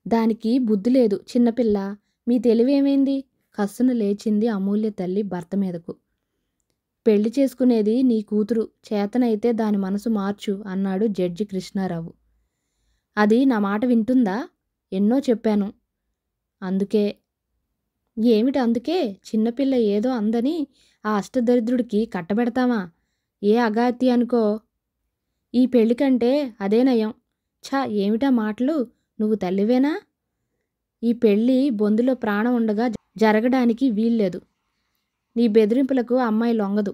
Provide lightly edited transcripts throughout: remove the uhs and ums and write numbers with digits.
దానికి బుద్ధి లేదు చిన్నపిల్ల. మీ తెలివేమైంది? కస్సున లేచింది అమూల్య తల్లి భర్త మీదకు. పెళ్లి చేసుకునేది నీ కూతురు. చేతనైతే దాని మనసు మార్చు అన్నాడు జడ్జి కృష్ణారావు. అది నా మాట వింటుందా? ఎన్నో చెప్పాను. అందుకే. ఏమిటి అందుకే? చిన్నపిల్ల ఏదో అందని ఆ అష్టదరిద్రుడికి కట్టబెడతామా? ఏ అఘాయిత్య అనుకో. ఈ పెళ్లి కంటే అదే నయం. ఛ! ఏమిటా మాటలు? నువ్వు తల్లివేనా? ఈ పెళ్లి బొందులో ప్రాణం ఉండగా జరగడానికి వీల్లేదు. నీ బెదిరింపులకు అమ్మాయి లొంగదు.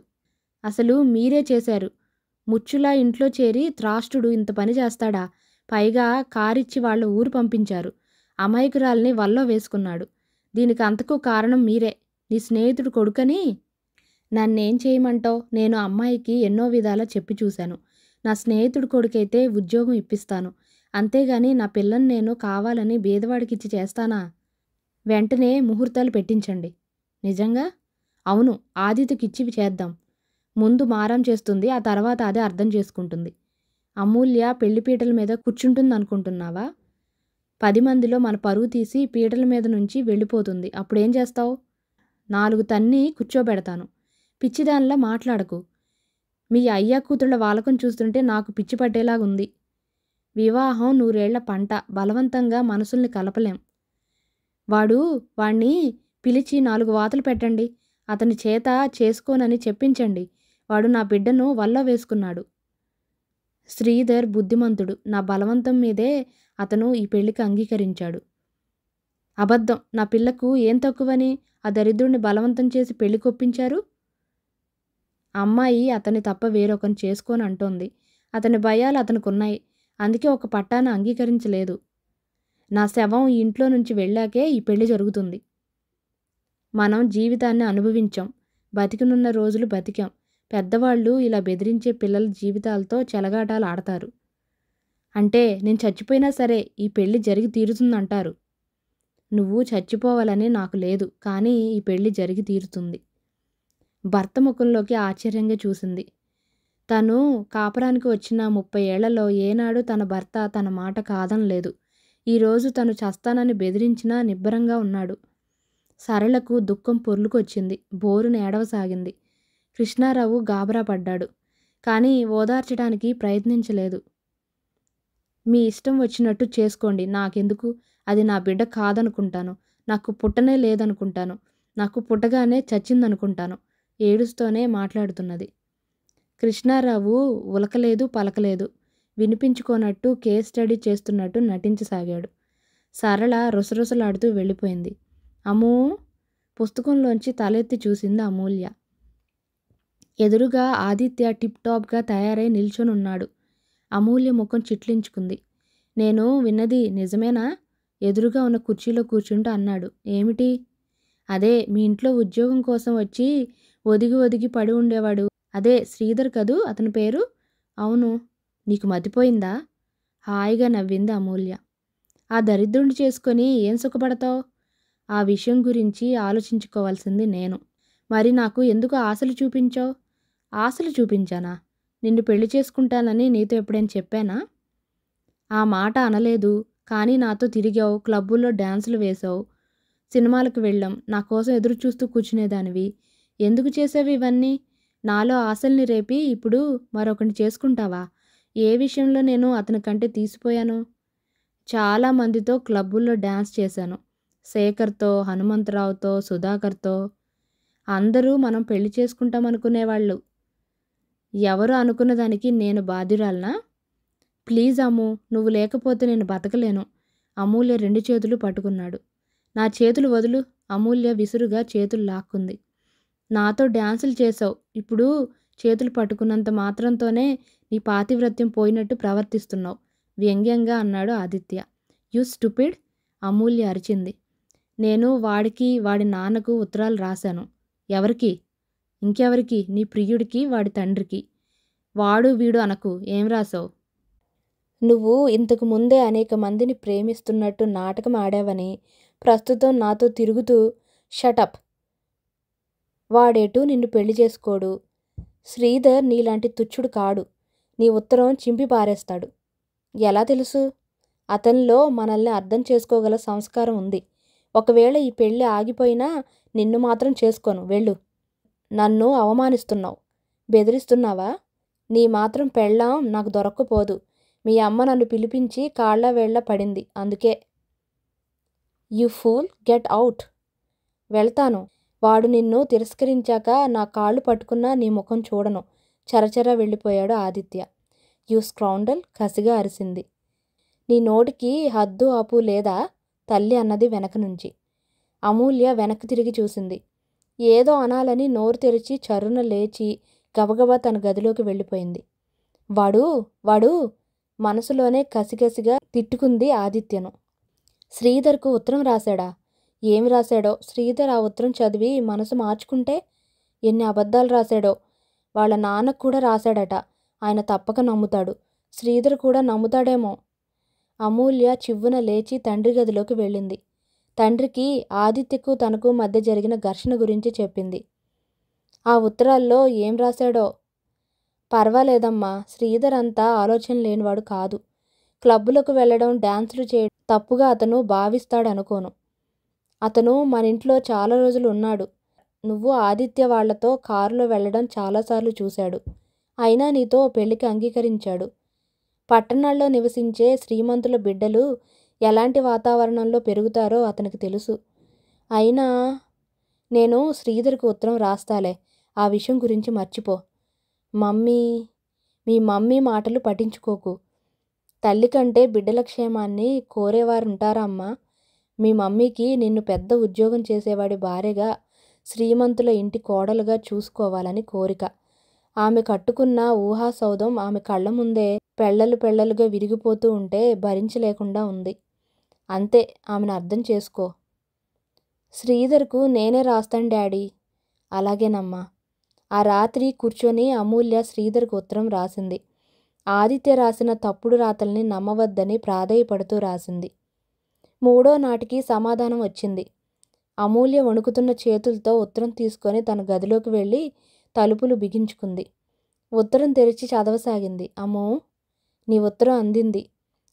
అసలు మీరే చేశారు. ముచ్చులా ఇంట్లో చేరి త్రాష్టుడు ఇంత పని చేస్తాడా? పైగా కారిచ్చి వాళ్ళ ఊరు పంపించారు. అమాయకురాల్ని వల్లో వేసుకున్నాడు. దీనికి అంతకు కారణం మీరే. నీ స్నేహితుడు కొడుకని. నన్నేం చేయమంటావు? నేను అమ్మాయికి ఎన్నో విధాలా చెప్పి చూశాను. నా స్నేహితుడు కొడుకైతే ఉద్యోగం ఇప్పిస్తాను. అంతేగాని నా పిల్లని నేను కావాలని బీదవాడికిచ్చి చేస్తానా? వెంటనే ముహూర్తాలు పెట్టించండి. నిజంగా? అవును, ఆదిత్యకిచ్చి చేద్దాం. ముందు మారం చేస్తుంది, ఆ తర్వాత అదే అర్థం చేసుకుంటుంది. అమూల్య పెళ్లిపీటల మీద కూర్చుంటుందనుకుంటున్నావా? 10 మందిలో మన పరువు తీసి పీటల మీద నుంచి వెళ్ళిపోతుంది. అప్పుడేం చేస్తావు? 4 తన్ని కూర్చోబెడతాను. పిచ్చిదానిలా మాట్లాడకు. మీ అయ్యా కూతుళ్ళ వాలకం చూస్తుంటే నాకు పిచ్చి పట్టేలాగుంది. వివాహం 100 ఏళ్ల పంట. బలవంతంగా మనసుల్ని కలపలేం. వాణ్ణి పిలిచి 4 వాతలు పెట్టండి. అతని చేత చేసుకోనని చెప్పించండి. వాడు నా బిడ్డను వల్లో వేసుకున్నాడు. శ్రీధర్ బుద్ధిమంతుడు. నా బలవంతం మీదే అతను ఈ పెళ్లికి అంగీకరించాడు. అబద్ధం. నా పిల్లకు ఏం తక్కువని ఆ దరిద్రుడిని బలవంతం చేసి పెళ్లి కొప్పించారు? అమ్మాయి అతన్ని తప్ప వేరొకరిని చేసుకోనంటోంది. అతని భయాలు అతనుకున్నాయి. అందుకే ఒక పట్టాన అంగీకరించలేదు. నా శవం ఈ ఇంట్లో నుంచి వెళ్ళాకే ఈ పెళ్లి జరుగుతుంది. మనం జీవితాన్ని అనుభవించాం. బతికినున్న రోజులు బతికాం. పెద్దవాళ్ళు ఇలా బెదిరించే పిల్లల జీవితాలతో చెలగాటాలు ఆడతారు. అంటే నేను చచ్చిపోయినా సరే ఈ పెళ్లి జరిగి తీరుతుందంటారు. నువ్వు చచ్చిపోవాలని నాకు లేదు, కానీ ఈ పెళ్లి జరిగి తీరుతుంది. భర్త ముఖంలోకి ఆశ్చర్యంగా చూసింది. తను కాపురానికి వచ్చిన 30 ఏళ్లలో ఏనాడు తన భర్త తన మాట కాదనలేదు. ఈరోజు తను చస్తానని బెదిరించినా నిబ్బరంగా ఉన్నాడు. సరళకు దుఃఖం పొర్లుకొచ్చింది. బోరున ఏడవసాగింది. కృష్ణారావు గాబరా పడ్డాడు. కానీ ఓదార్చడానికి ప్రయత్నించలేదు. మీ ఇష్టం వచ్చినట్టు చేసుకోండి, నాకెందుకు? అది నా బిడ్డ కాదనుకుంటాను. నాకు పుట్టనే లేదనుకుంటాను. నాకు పుట్టగానే చచ్చిందనుకుంటాను. ఏడుస్తూనే మాట్లాడుతున్నది. కృష్ణారావు ఉలకలేదు, పలకలేదు. వినిపించుకోనట్టు కేస్ స్టడీ చేస్తున్నట్టు నటించసాగాడు. సరళ రుసరుసలాడుతూ వెళ్ళిపోయింది. అమ్మూ! పుస్తకంలోంచి తలెత్తి చూసింది అమూల్య. ఎదురుగా ఆదిత్య టిప్ టాప్గా తయారై నిల్చొనున్నాడు. అమూల్య ముఖం చిట్లించుకుంది. నేను విన్నది నిజమేనా? ఎదురుగా ఉన్న కుర్చీలో కూర్చుంటూ అన్నాడు. ఏమిటి? అదే మీ ఇంట్లో ఉద్యోగం కోసం వచ్చి ఒదిగి ఒదిగి పడి ఉండేవాడు. అదే శ్రీధర్ కదూ అతని పేరు? అవును. నీకు మతిపోయిందా? హాయిగా నవ్వింది అమూల్య. ఆ దరిద్రుణ్ణి చేసుకొని ఏం సుఖపడతావు? ఆ విషయం గురించి ఆలోచించుకోవాల్సింది నేను. మరి నాకు ఎందుకు ఆశలు చూపించావు? ఆశలు చూపించానా? నిన్ను పెళ్లి చేసుకుంటానని నీతో ఎప్పుడైనా చెప్పానా? ఆ మాట అనలేదు. కానీ నాతో తిరిగావు, క్లబ్బుల్లో డ్యాన్సులు వేశావు, సినిమాలకు వెళ్ళాం. నా కోసం ఎదురు చూస్తూ కూర్చునేదానివి. ఎందుకు చేసావు ఇవన్నీ? నాలో ఆశల్ని రేపి ఇప్పుడు మరొకరిని చేసుకుంటావా? ఏ విషయంలో నేను అతని కంటే తీసిపోయాను? చాలామందితో క్లబ్బుల్లో డ్యాన్స్ చేశాను. శేఖర్తో, హనుమంతరావుతో, సుధాకర్తో. అందరూ మనం పెళ్లి చేసుకుంటామనుకునేవాళ్ళు. ఎవరు అనుకున్న దానికి నేను బాధ్యురాలనా? ప్లీజ్ అమ్ము, నువ్వు లేకపోతే నేను బతకలేను. అమూల్య 2 చేతులు పట్టుకున్నాడు. నా చేతులు వదులు. అమూల్య విసురుగా చేతులు లాక్కుంది. నాతో డ్యాన్సులు చేశావు. ఇప్పుడు చేతులు పట్టుకున్నంత మాత్రంతోనే నీ పాతివ్రత్యం పోయినట్టు ప్రవర్తిస్తున్నావు వ్యంగ్యంగా అన్నాడు ఆదిత్య. You stupid! అమూల్య అరిచింది. నేను వాడికి, వాడి నాన్నకు ఉత్తరాలు రాశాను. ఎవరికి? ఇంకెవరికి? నీ ప్రియుడికి, వాడి తండ్రికి. వాడు వీడు అనకు. ఏం రాసావు? నువ్వు ఇంతకు ముందే అనేక మందిని ప్రేమిస్తున్నట్టు నాటకం ఆడావని, ప్రస్తుతం నాతో తిరుగుతూ షటప్. వాడేటు నిన్ను పెళ్లి చేసుకోడు. శ్రీధర్ నీలాంటి తుచ్చుడు కాడు. నీ ఉత్తరం చింపి పారేస్తాడు. ఎలా తెలుసు? అతనిలో మనల్ని అర్థం చేసుకోగల సంస్కారం ఉంది. ఒకవేళ ఈ పెళ్ళి ఆగిపోయినా నిన్ను మాత్రం చేసుకోను. వెళ్ళు. నన్ను అవమానిస్తున్నావు, బెదిరిస్తున్నావా? నీ మాత్రం పెళ్ళాం నాకు దొరక్కపోదు. మీ అమ్మ నన్ను పిలిపించి కాళ్ళ వేళ్ళ పడింది. అందుకే. You pool, get out. వెళ్తాను. వాడు నిన్ను తిరస్కరించాక నా కాళ్ళు పట్టుకున్నా నీ ముఖం చూడను. చరచరా వెళ్ళిపోయాడు ఆదిత్య. యు స్క్రౌండల్, కసిగా అరిసింది. నీ నోటికి హద్దు ఆపు లేదా? తల్లి అన్నది వెనక నుంచి. అమూల్య వెనక్కి తిరిగి చూసింది. ఏదో అనాలని నోరు తెరిచి చరున లేచి గబగబా తన గదిలోకి వెళ్ళిపోయింది. వాడు వాడు మనసులోనే కసికసిగా తిట్టుకుంది ఆదిత్యను. శ్రీధర్కు ఉత్తరం రాశాడా? ఏమి రాశాడో? శ్రీధర్ ఆ ఉత్తరం చదివి మనసు మార్చుకుంటే ఎన్ని అబద్ధాలు రాశాడో. వాళ్ళ నాన్నకు కూడా రాశాడట. ఆయన తప్పక నమ్ముతాడు. శ్రీధర్ కూడా నమ్ముతాడేమో. అమూల్య చివ్వున లేచి తండ్రి గదిలోకి వెళ్ళింది. తండ్రికి ఆదిత్యకు తనకు మధ్య జరిగిన ఘర్షణ గురించి చెప్పింది. ఆ ఉత్తరాల్లో ఏం రాశాడో. పర్వాలేదమ్మా, శ్రీధర్ అంతా ఆలోచన లేనివాడు కాదు. క్లబ్బులకు వెళ్ళడం, డాన్సులు చేయడం తప్పుగా అతను భావిస్తాడనుకోను. అతను మన ఇంట్లో చాలా రోజులు ఉన్నాడు. నువ్వు ఆదిత్య వాళ్లతో కారులో వెళ్ళడం చాలాసార్లు చూశాడు. అయినా నీతో పెళ్లికి అంగీకరించాడు. పట్టణాల్లో నివసించే శ్రీమంతుల బిడ్డలు ఎలాంటి వాతావరణంలో పెరుగుతారో అతనికి తెలుసు. అయినా నేను శ్రీధర్కు ఉత్తరం రాస్తాలే. ఆ విషయం గురించి మర్చిపో. మీ మమ్మీ మాటలు పట్టించుకోకు. తల్లి కంటే బిడ్డల క్షేమాన్ని కోరేవారుంటారా అమ్మా? మీ మమ్మీకి నిన్ను పెద్ద ఉద్యోగం చేసేవాడి భార్యగా, శ్రీమంతుల ఇంటి కోడలుగా చూసుకోవాలని కోరిక. ఆమె కట్టుకున్న ఊహాసౌధం ఆమె కళ్ళ ముందే పెళ్ళలుగా విరిగిపోతూ ఉంటే భరించలేకుండా ఉంది. అంతే, ఆమెను అర్థం చేసుకో. శ్రీధర్కు నేనే రాస్తాను డాడీ. అలాగేనమ్మా. ఆ రాత్రి కూర్చొని అమూల్య శ్రీధర్కు ఉత్తరం రాసింది. ఆదిత్య రాసిన తప్పుడు రాతల్ని నమ్మవద్దని ప్రాధేయపడుతూ రాసింది. 3వ నాటికి సమాధానం వచ్చింది. అమూల్య వణుకుతున్న చేతులతో ఉత్తరం తీసుకొని తన గదిలోకి వెళ్ళి తలుపులు బిగించుకుంది. ఉత్తరం తెరిచి చదవసాగింది. అమ్మో, నీ ఉత్తరం అందింది.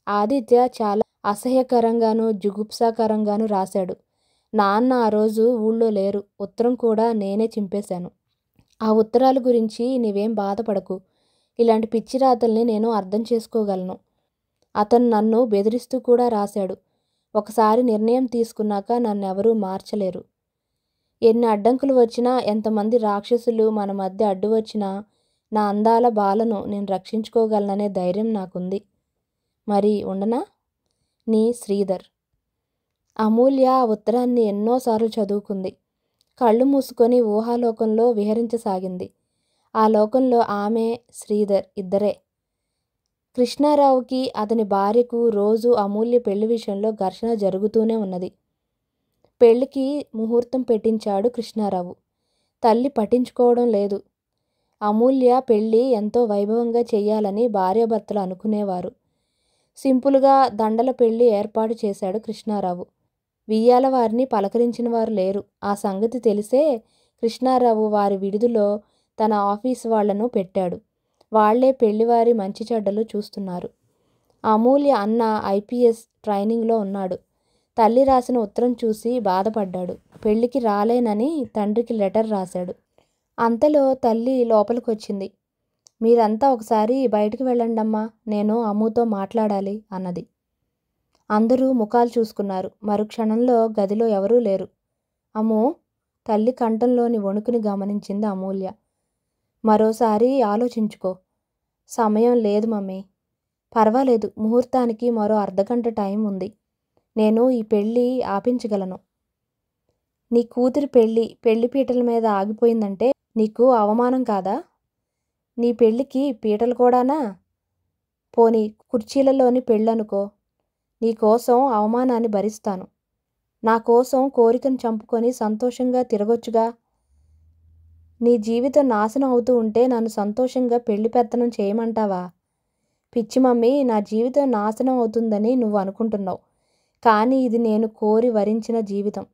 ఆదిత్య చాలా అసహ్యకరంగానూ జుగుప్సాకరంగానూ రాశాడు. నాన్న ఆ రోజు ఊళ్ళో లేరు. ఉత్తరం కూడా నేనే చింపేశాను. ఆ ఉత్తరాల గురించి నీవేం బాధపడకు. ఇలాంటి పిచ్చి రాతల్ని నేను అర్థం చేసుకోగలను. అతను నన్ను బెదిరిస్తూ కూడా రాశాడు. ఒకసారి నిర్ణయం తీసుకున్నాక నన్నెవరూ మార్చలేరు. ఎన్ని అడ్డంకులు వచ్చినా, ఎంతమంది రాక్షసులు మన మధ్య అడ్డు వచ్చినా నా అందాల బాలను నేను రక్షించుకోగలననే ధైర్యం నాకుంది. మరి ఉండనా? నీ శ్రీధర్. అమూల్య ఆ ఉత్తరాన్ని ఎన్నోసార్లు చదువుకుంది. కళ్ళు మూసుకొని ఊహాలోకంలో విహరించసాగింది. ఆ లోకంలో ఆమె, శ్రీధర్ ఇద్దరే. కృష్ణారావుకి, అతని భార్యకు రోజు అమూల్య పెళ్లి విషయంలో ఘర్షణ జరుగుతూనే ఉన్నది. పెళ్లికి ముహూర్తం పెట్టించాడు కృష్ణారావు. తల్లి పట్టించుకోవడం లేదు. అమూల్య పెళ్లి ఎంతో వైభవంగా చెయ్యాలని భార్యాభర్తలు అనుకునేవారు. సింపుల్గా దండల పెళ్లి ఏర్పాటు చేశాడు కృష్ణారావు. వియ్యాల వారిని పలకరించిన వారు లేరు. ఆ సంగతి తెలిసే కృష్ణారావు వారి విడిదిలో తన ఆఫీసు వాళ్లను పెట్టాడు. వాళ్లే పెళ్లివారి మంచి చెడ్డలు చూస్తున్నారు. అమూల్య అన్న IPS ట్రైనింగ్లో ఉన్నాడు. తల్లి రాసిన ఉత్తరం చూసి బాధపడ్డాడు. పెళ్లికి రాలేనని తండ్రికి లెటర్ రాశాడు. అంతలో తల్లి లోపలికొచ్చింది. మీరంతా ఒకసారి బయటికి వెళ్ళండమ్మా, నేను అమ్ముతో మాట్లాడాలి అన్నది. అందరూ ముఖాలు చూసుకున్నారు. మరుక్షణంలో గదిలో ఎవరూ లేరు. అమ్మో, తల్లి కంఠంలోని వణుకుని గమనించింది అమూల్య. మరోసారి ఆలోచించుకో. సమయం లేదు మమ్మీ. పర్వాలేదు, ముహూర్తానికి మరో అర్ధగంట టైం ఉంది. నేను ఈ పెళ్ళి ఆపించగలను. నీ కూతురి పెళ్లి పీటల మీద ఆగిపోయిందంటే నీకు అవమానం కాదా? నీ పెళ్ళికి పీటలు కూడానా? పోనీ కుర్చీలలోని పెళ్ళనుకో. నీకోసం అవమానాన్ని భరిస్తాను. నా కోసం కోరికను చంపుకొని సంతోషంగా తిరగొచ్చుగా. నీ జీవితం నాశనం అవుతూ ఉంటే నన్ను సంతోషంగా పెళ్లి పెత్తనం చేయమంటావా? పిచ్చి మమ్మీ, నా జీవితం నాశనం అవుతుందని నువ్వు అనుకుంటున్నావు. కానీ ఇది నేను కోరి వరించిన జీవితం.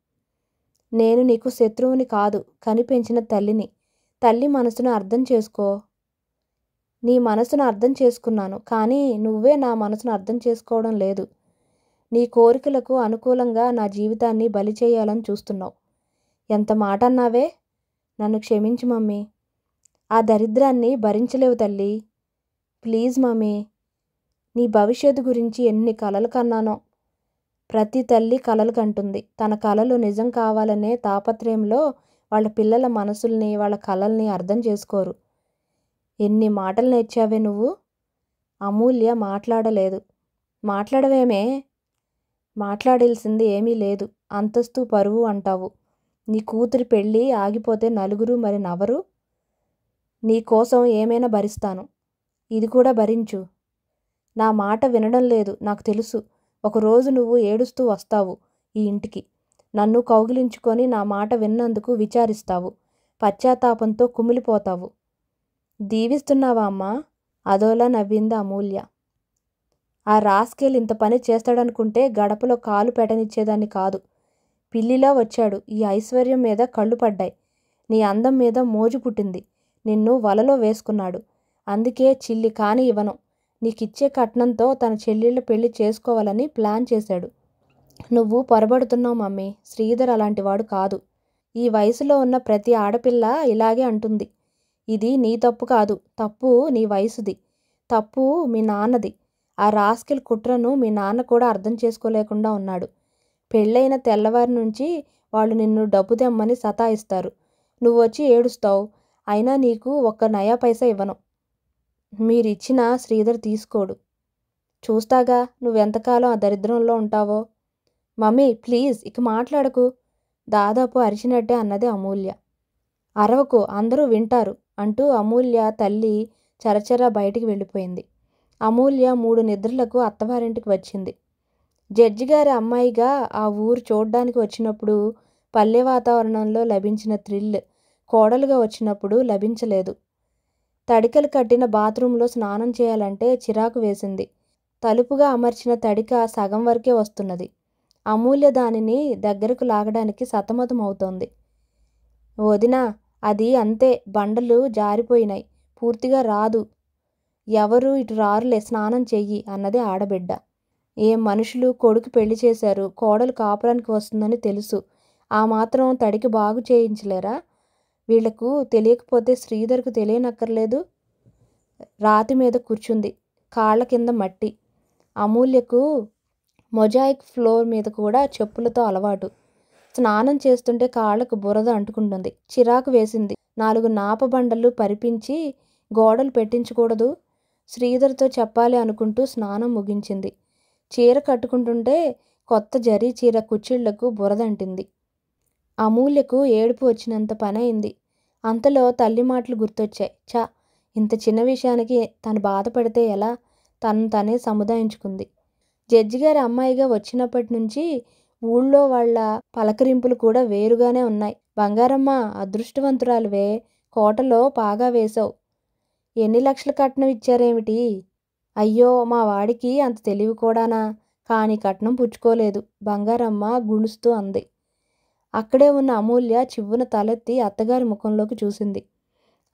నేను నీకు శత్రువుని కాదు, కనిపెంచిన తల్లిని. తల్లి మనసును అర్థం చేసుకో. నీ మనసును అర్థం చేసుకున్నాను, కానీ నువ్వే నా మనసును అర్థం చేసుకోవడం లేదు. నీ కోరికలకు అనుకూలంగా నా జీవితాన్ని బలి చేయాలని చూస్తున్నావు. ఎంత మాట అన్నావే? నన్ను క్షమించు మమ్మీ. ఆ దరిద్రాన్ని భరించలేవు తల్లి. Please mummy. నీ భవిష్యత్తు గురించి ఎన్ని కలలు కన్నానో. ప్రతి తల్లి కలలు కంటుంది. తన కలలు నిజం కావాలనే తాపత్రయంలో వాళ్ళ పిల్లల మనసుల్ని, వాళ్ళ కలల్ని అర్థం చేసుకోరు. ఎన్ని మాటలు నేర్చావే నువ్వు? అమూల్య మాట్లాడలేదు. మాట్లాడవేమే? మాట్లాడాల్సింది ఏమీ లేదు. అంతస్తు పరువు అంటావు. నీ కూతురి పెళ్ళి ఆగిపోతే నలుగురు మరి నవరు? నీ కోసం ఏమైనా భరిస్తాను. ఇది కూడా భరించు. నా మాట వినడం లేదు నాకు తెలుసు. ఒకరోజు నువ్వు ఏడుస్తూ వస్తావు ఈ ఇంటికి. నన్ను కౌగిలించుకొని నా మాట విన్నందుకు విచారిస్తావు. పశ్చాత్తాపంతో కుమిలిపోతావు. దీవిస్తున్నావా అమ్మా? అదోలా నవ్వింది అమూల్య. ఆ రాస్కెల్ ఇంత పని చేస్తాడనుకుంటే గడపలో కాలు పెట్టనిచ్చేదాన్ని కాదు. పిల్లిలా వచ్చాడు. ఈ ఐశ్వర్యం మీద కళ్ళు పడ్డాయి. నీ అందం మీద మోజు పుట్టింది. నిన్ను వలలో వేసుకున్నాడు. అందుకే చిల్లి కాని ఇవ్వను. నీకిచ్చే కట్నంతో తన చెల్లెళ్ళ పెళ్లి చేసుకోవాలని ప్లాన్ చేశాడు. నువ్వు పొరబడుతున్నావు మమ్మీ. శ్రీధర్ అలాంటివాడు కాదు. ఈ వయసులో ఉన్న ప్రతి ఆడపిల్ల ఇలాగే అంటుంది. ఇది నీ తప్పు కాదు. తప్పు నీ వయసుది. తప్పు మీ నాన్నది. ఆ రాస్కెల్ కుట్రను మీ నాన్న కూడా అర్థం చేసుకోలేకుండా ఉన్నాడు. పెళ్ళైన తెల్లవారి నుంచి వాళ్ళు నిన్ను డబ్బు తెమ్మని సతాయిస్తారు. నువ్వొచ్చి ఏడుస్తావు. అయినా నీకు ఒక్క నయా పైసా ఇవ్వను. మీరిచ్చినా శ్రీధర్ తీసుకోడు. చూస్తాగా నువ్వెంతకాలం ఆ దరిద్రంలో ఉంటావో. మమ్మీ ప్లీజ్ ఇక మాట్లాడకు. దాదాపు అరిచినట్టే అన్నది అమూల్య. అరవకు, అందరూ వింటారు అంటూ అమూల్య తల్లి చరచరా బయటికి వెళ్ళిపోయింది. అమూల్య 3 నిద్రలకు అత్తవారింటికి వచ్చింది. జడ్జిగారి అమ్మాయిగా ఆ ఊరు చూడ్డానికి వచ్చినప్పుడు పల్లె వాతావరణంలో లభించిన థ్రిల్ కోడలుగా వచ్చినప్పుడు లభించలేదు. తడికలు కట్టిన బాత్రూంలో స్నానం చేయాలంటే చిరాకు వేసింది. తలుపుగా అమర్చిన తడిక సగం వరకే వస్తున్నది. అమూల్య దానిని దగ్గరకు లాగడానికి సతమతం అవుతోంది. వదినా, అది అంతే, బండలు జారిపోయినాయి, పూర్తిగా రాదు. ఎవరు ఇటు రారులే, స్నానం చెయ్యి అన్నది ఆడబిడ్డ. ఏం మనుషులు, కొడుకు పెళ్లి చేశారు, కోడలు కాపురానికి వస్తుందని తెలుసు. ఆ మాత్రం తడికి బాగు చేయించలేరా? వీళ్లకు తెలియకపోతే శ్రీధర్కు తెలియనక్కర్లేదు. రాతి మీద కూర్చుంది. కాళ్ల కింద మట్టి. అమూల్యకు మొజాయిక్ ఫ్లోర్ మీద కూడా చెప్పులతో అలవాటు. స్నానం చేస్తుంటే కాళ్లకు బురద అంటుకుంటుంది. చిరాకు వేసింది. 4 నాపబండలు పరిపించి గోడలు పెట్టించకూడదు? శ్రీధర్తో చెప్పాలి అనుకుంటూ స్నానం ముగించింది. చీర కట్టుకుంటుంటే కొత్త జరీ చీర కుచ్చిళ్లకు బురదంటింది. అమూల్యకు ఏడుపు వచ్చినంత పనైంది. అంతలో తల్లి మాటలు గుర్తొచ్చాయి. ఇంత చిన్న విషయానికి తను బాధపడితే ఎలా? తనను తనే సముదాయించుకుంది. జడ్జిగారి అమ్మాయిగా వచ్చినప్పటి నుంచి ఊళ్ళో వాళ్ళ పలకరింపులు కూడా వేరుగానే ఉన్నాయి. బంగారమ్మ, అదృష్టవంతురాలువే, కోటలో పాగా వేశావు. ఎన్ని లక్షల కట్నం ఇచ్చారేమిటి? అయ్యో, మా వాడికి అంత తెలివి కూడానా? కానీ కట్నం పుచ్చుకోలేదు, బంగారమ్మ గుణుస్తూ అంది. అక్కడే ఉన్న అమూల్య చివ్వున తలెత్తి అత్తగారి ముఖంలోకి చూసింది.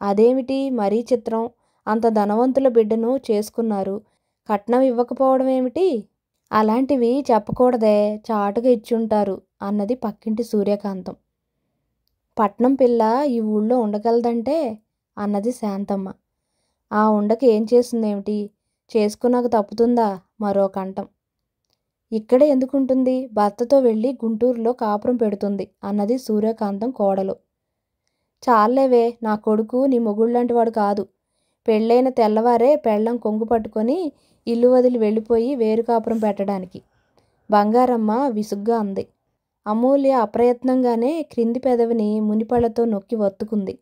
అదేమిటి మరీ చిత్రం? అంత ధనవంతుల బిడ్డను చేసుకున్నారు, కట్నం ఇవ్వకపోవడం ఏమిటి? అలాంటివి చెప్పకూడదే, చాటుగా ఇచ్చుంటారు అన్నది పక్కింటి సూర్యకాంతం. పట్నం పిల్ల ఈ ఊళ్ళో ఉండగలదంటే అన్నది శాంతమ్మ. ఆ ఉండకి ఏం చేస్తుందేమిటి? చేసుకున్నాక తప్పుతుందా? మరో కంఠం. ఇక్కడే ఎందుకుంటుంది? భర్తతో వెళ్ళి గుంటూరులో కాపురం పెడుతుంది అన్నది సూర్యకాంతం కోడలు. చాలేవే, నా కొడుకు నీ మొగుళ్ళంటి వాడు కాదు. పెళ్ళైన తెల్లవారే పెళ్ళం కొంగు పట్టుకొని ఇల్లు వదిలి వెళ్ళిపోయి వేరు కాపురం పెట్టడానికి. బంగారమ్మ విసుగ్గా అంది. అమూల్య అప్రయత్నంగానే క్రింది పెదవిని మునిపళ్లతో నొక్కి వత్తుకుంది.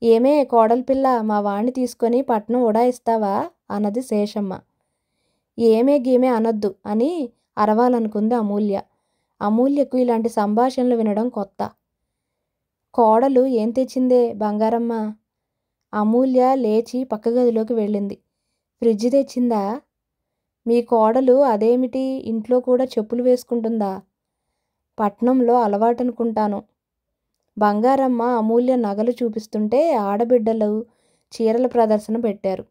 ఏమే కోడలు పిల్ల, మా వాణ్ణి తీసుకొని పట్నం ఉడాయిస్తావా అన్నది శేషమ్మ. ఏమే గీమే అనొద్దు అని అరవాలనుకుంది అమూల్య. అమూల్యకు ఇలాంటి సంభాషణలు వినడం కొత్త. కోడలు ఏం తెచ్చిందే బంగారమ్మ? అమూల్య లేచి పక్క గదిలోకి వెళ్ళింది. ఫ్రిడ్జ్ తెచ్చిందా? మీ కోడలు అదేమిటి, ఇంట్లో కూడా చెప్పులు వేసుకుంటుందా? పట్నంలో అలవాటనుకుంటాను. బంగారమ్మ అమూల్య నగలు చూపిస్తుంటే ఆడబిడ్డలు చీరల ప్రదర్శన పెట్టారు.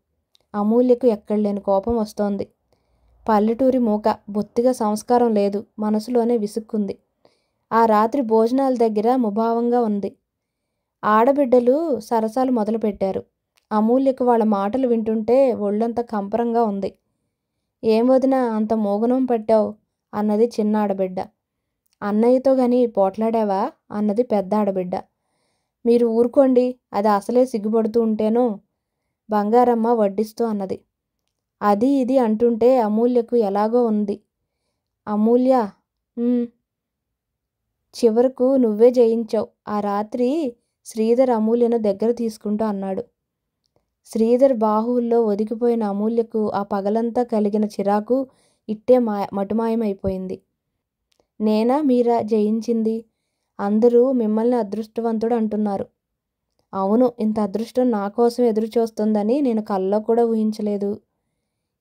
అమూల్యకు ఎక్కడలేని కోపం వస్తోంది. పల్లెటూరి మూక, బొత్తిగా సంస్కారం లేదు మనసులోనే విసుక్కుంది. ఆ రాత్రి భోజనాల దగ్గర ముభావంగా ఉంది. ఆడబిడ్డలు సరసాలు మొదలుపెట్టారు. అమూల్యకు వాళ్ళ మాటలు వింటుంటే ఒళ్ళంతా కంపరంగా ఉంది. ఏం వదినా అంత మోగునం పట్టావు అన్నది చిన్న ఆడబిడ్డ. అన్నయ్యతో గాని పోట్లాడావా అన్నది పెద్ద ఆడబిడ్డ. మీరు ఊరుకోండి, అది అసలే సిగ్గుపడుతూ ఉంటేనో బంగారమ్మ వడ్డిస్తూ అన్నది. అది ఇది అంటుంటే అమూల్యకు ఎలాగో ఉంది. అమూల్య చివరకు నువ్వే జయించావు. ఆ రాత్రి శ్రీధర్ అమూల్యను దగ్గర తీసుకుంటూ అన్నాడు. శ్రీధర్ బాహువుల్లో ఒదిగిపోయిన అమూల్యకు ఆ పగలంతా కలిగిన చిరాకు ఇట్టే మటుమాయమైపోయింది. నేనా మీరా జయించింది? అందరూ మిమ్మల్ని అదృష్టవంతుడు అంటున్నారు. అవును, ఇంత అదృష్టం నా కోసం ఎదురు చూస్తుందని నేను కల్లో కూడా ఊహించలేదు.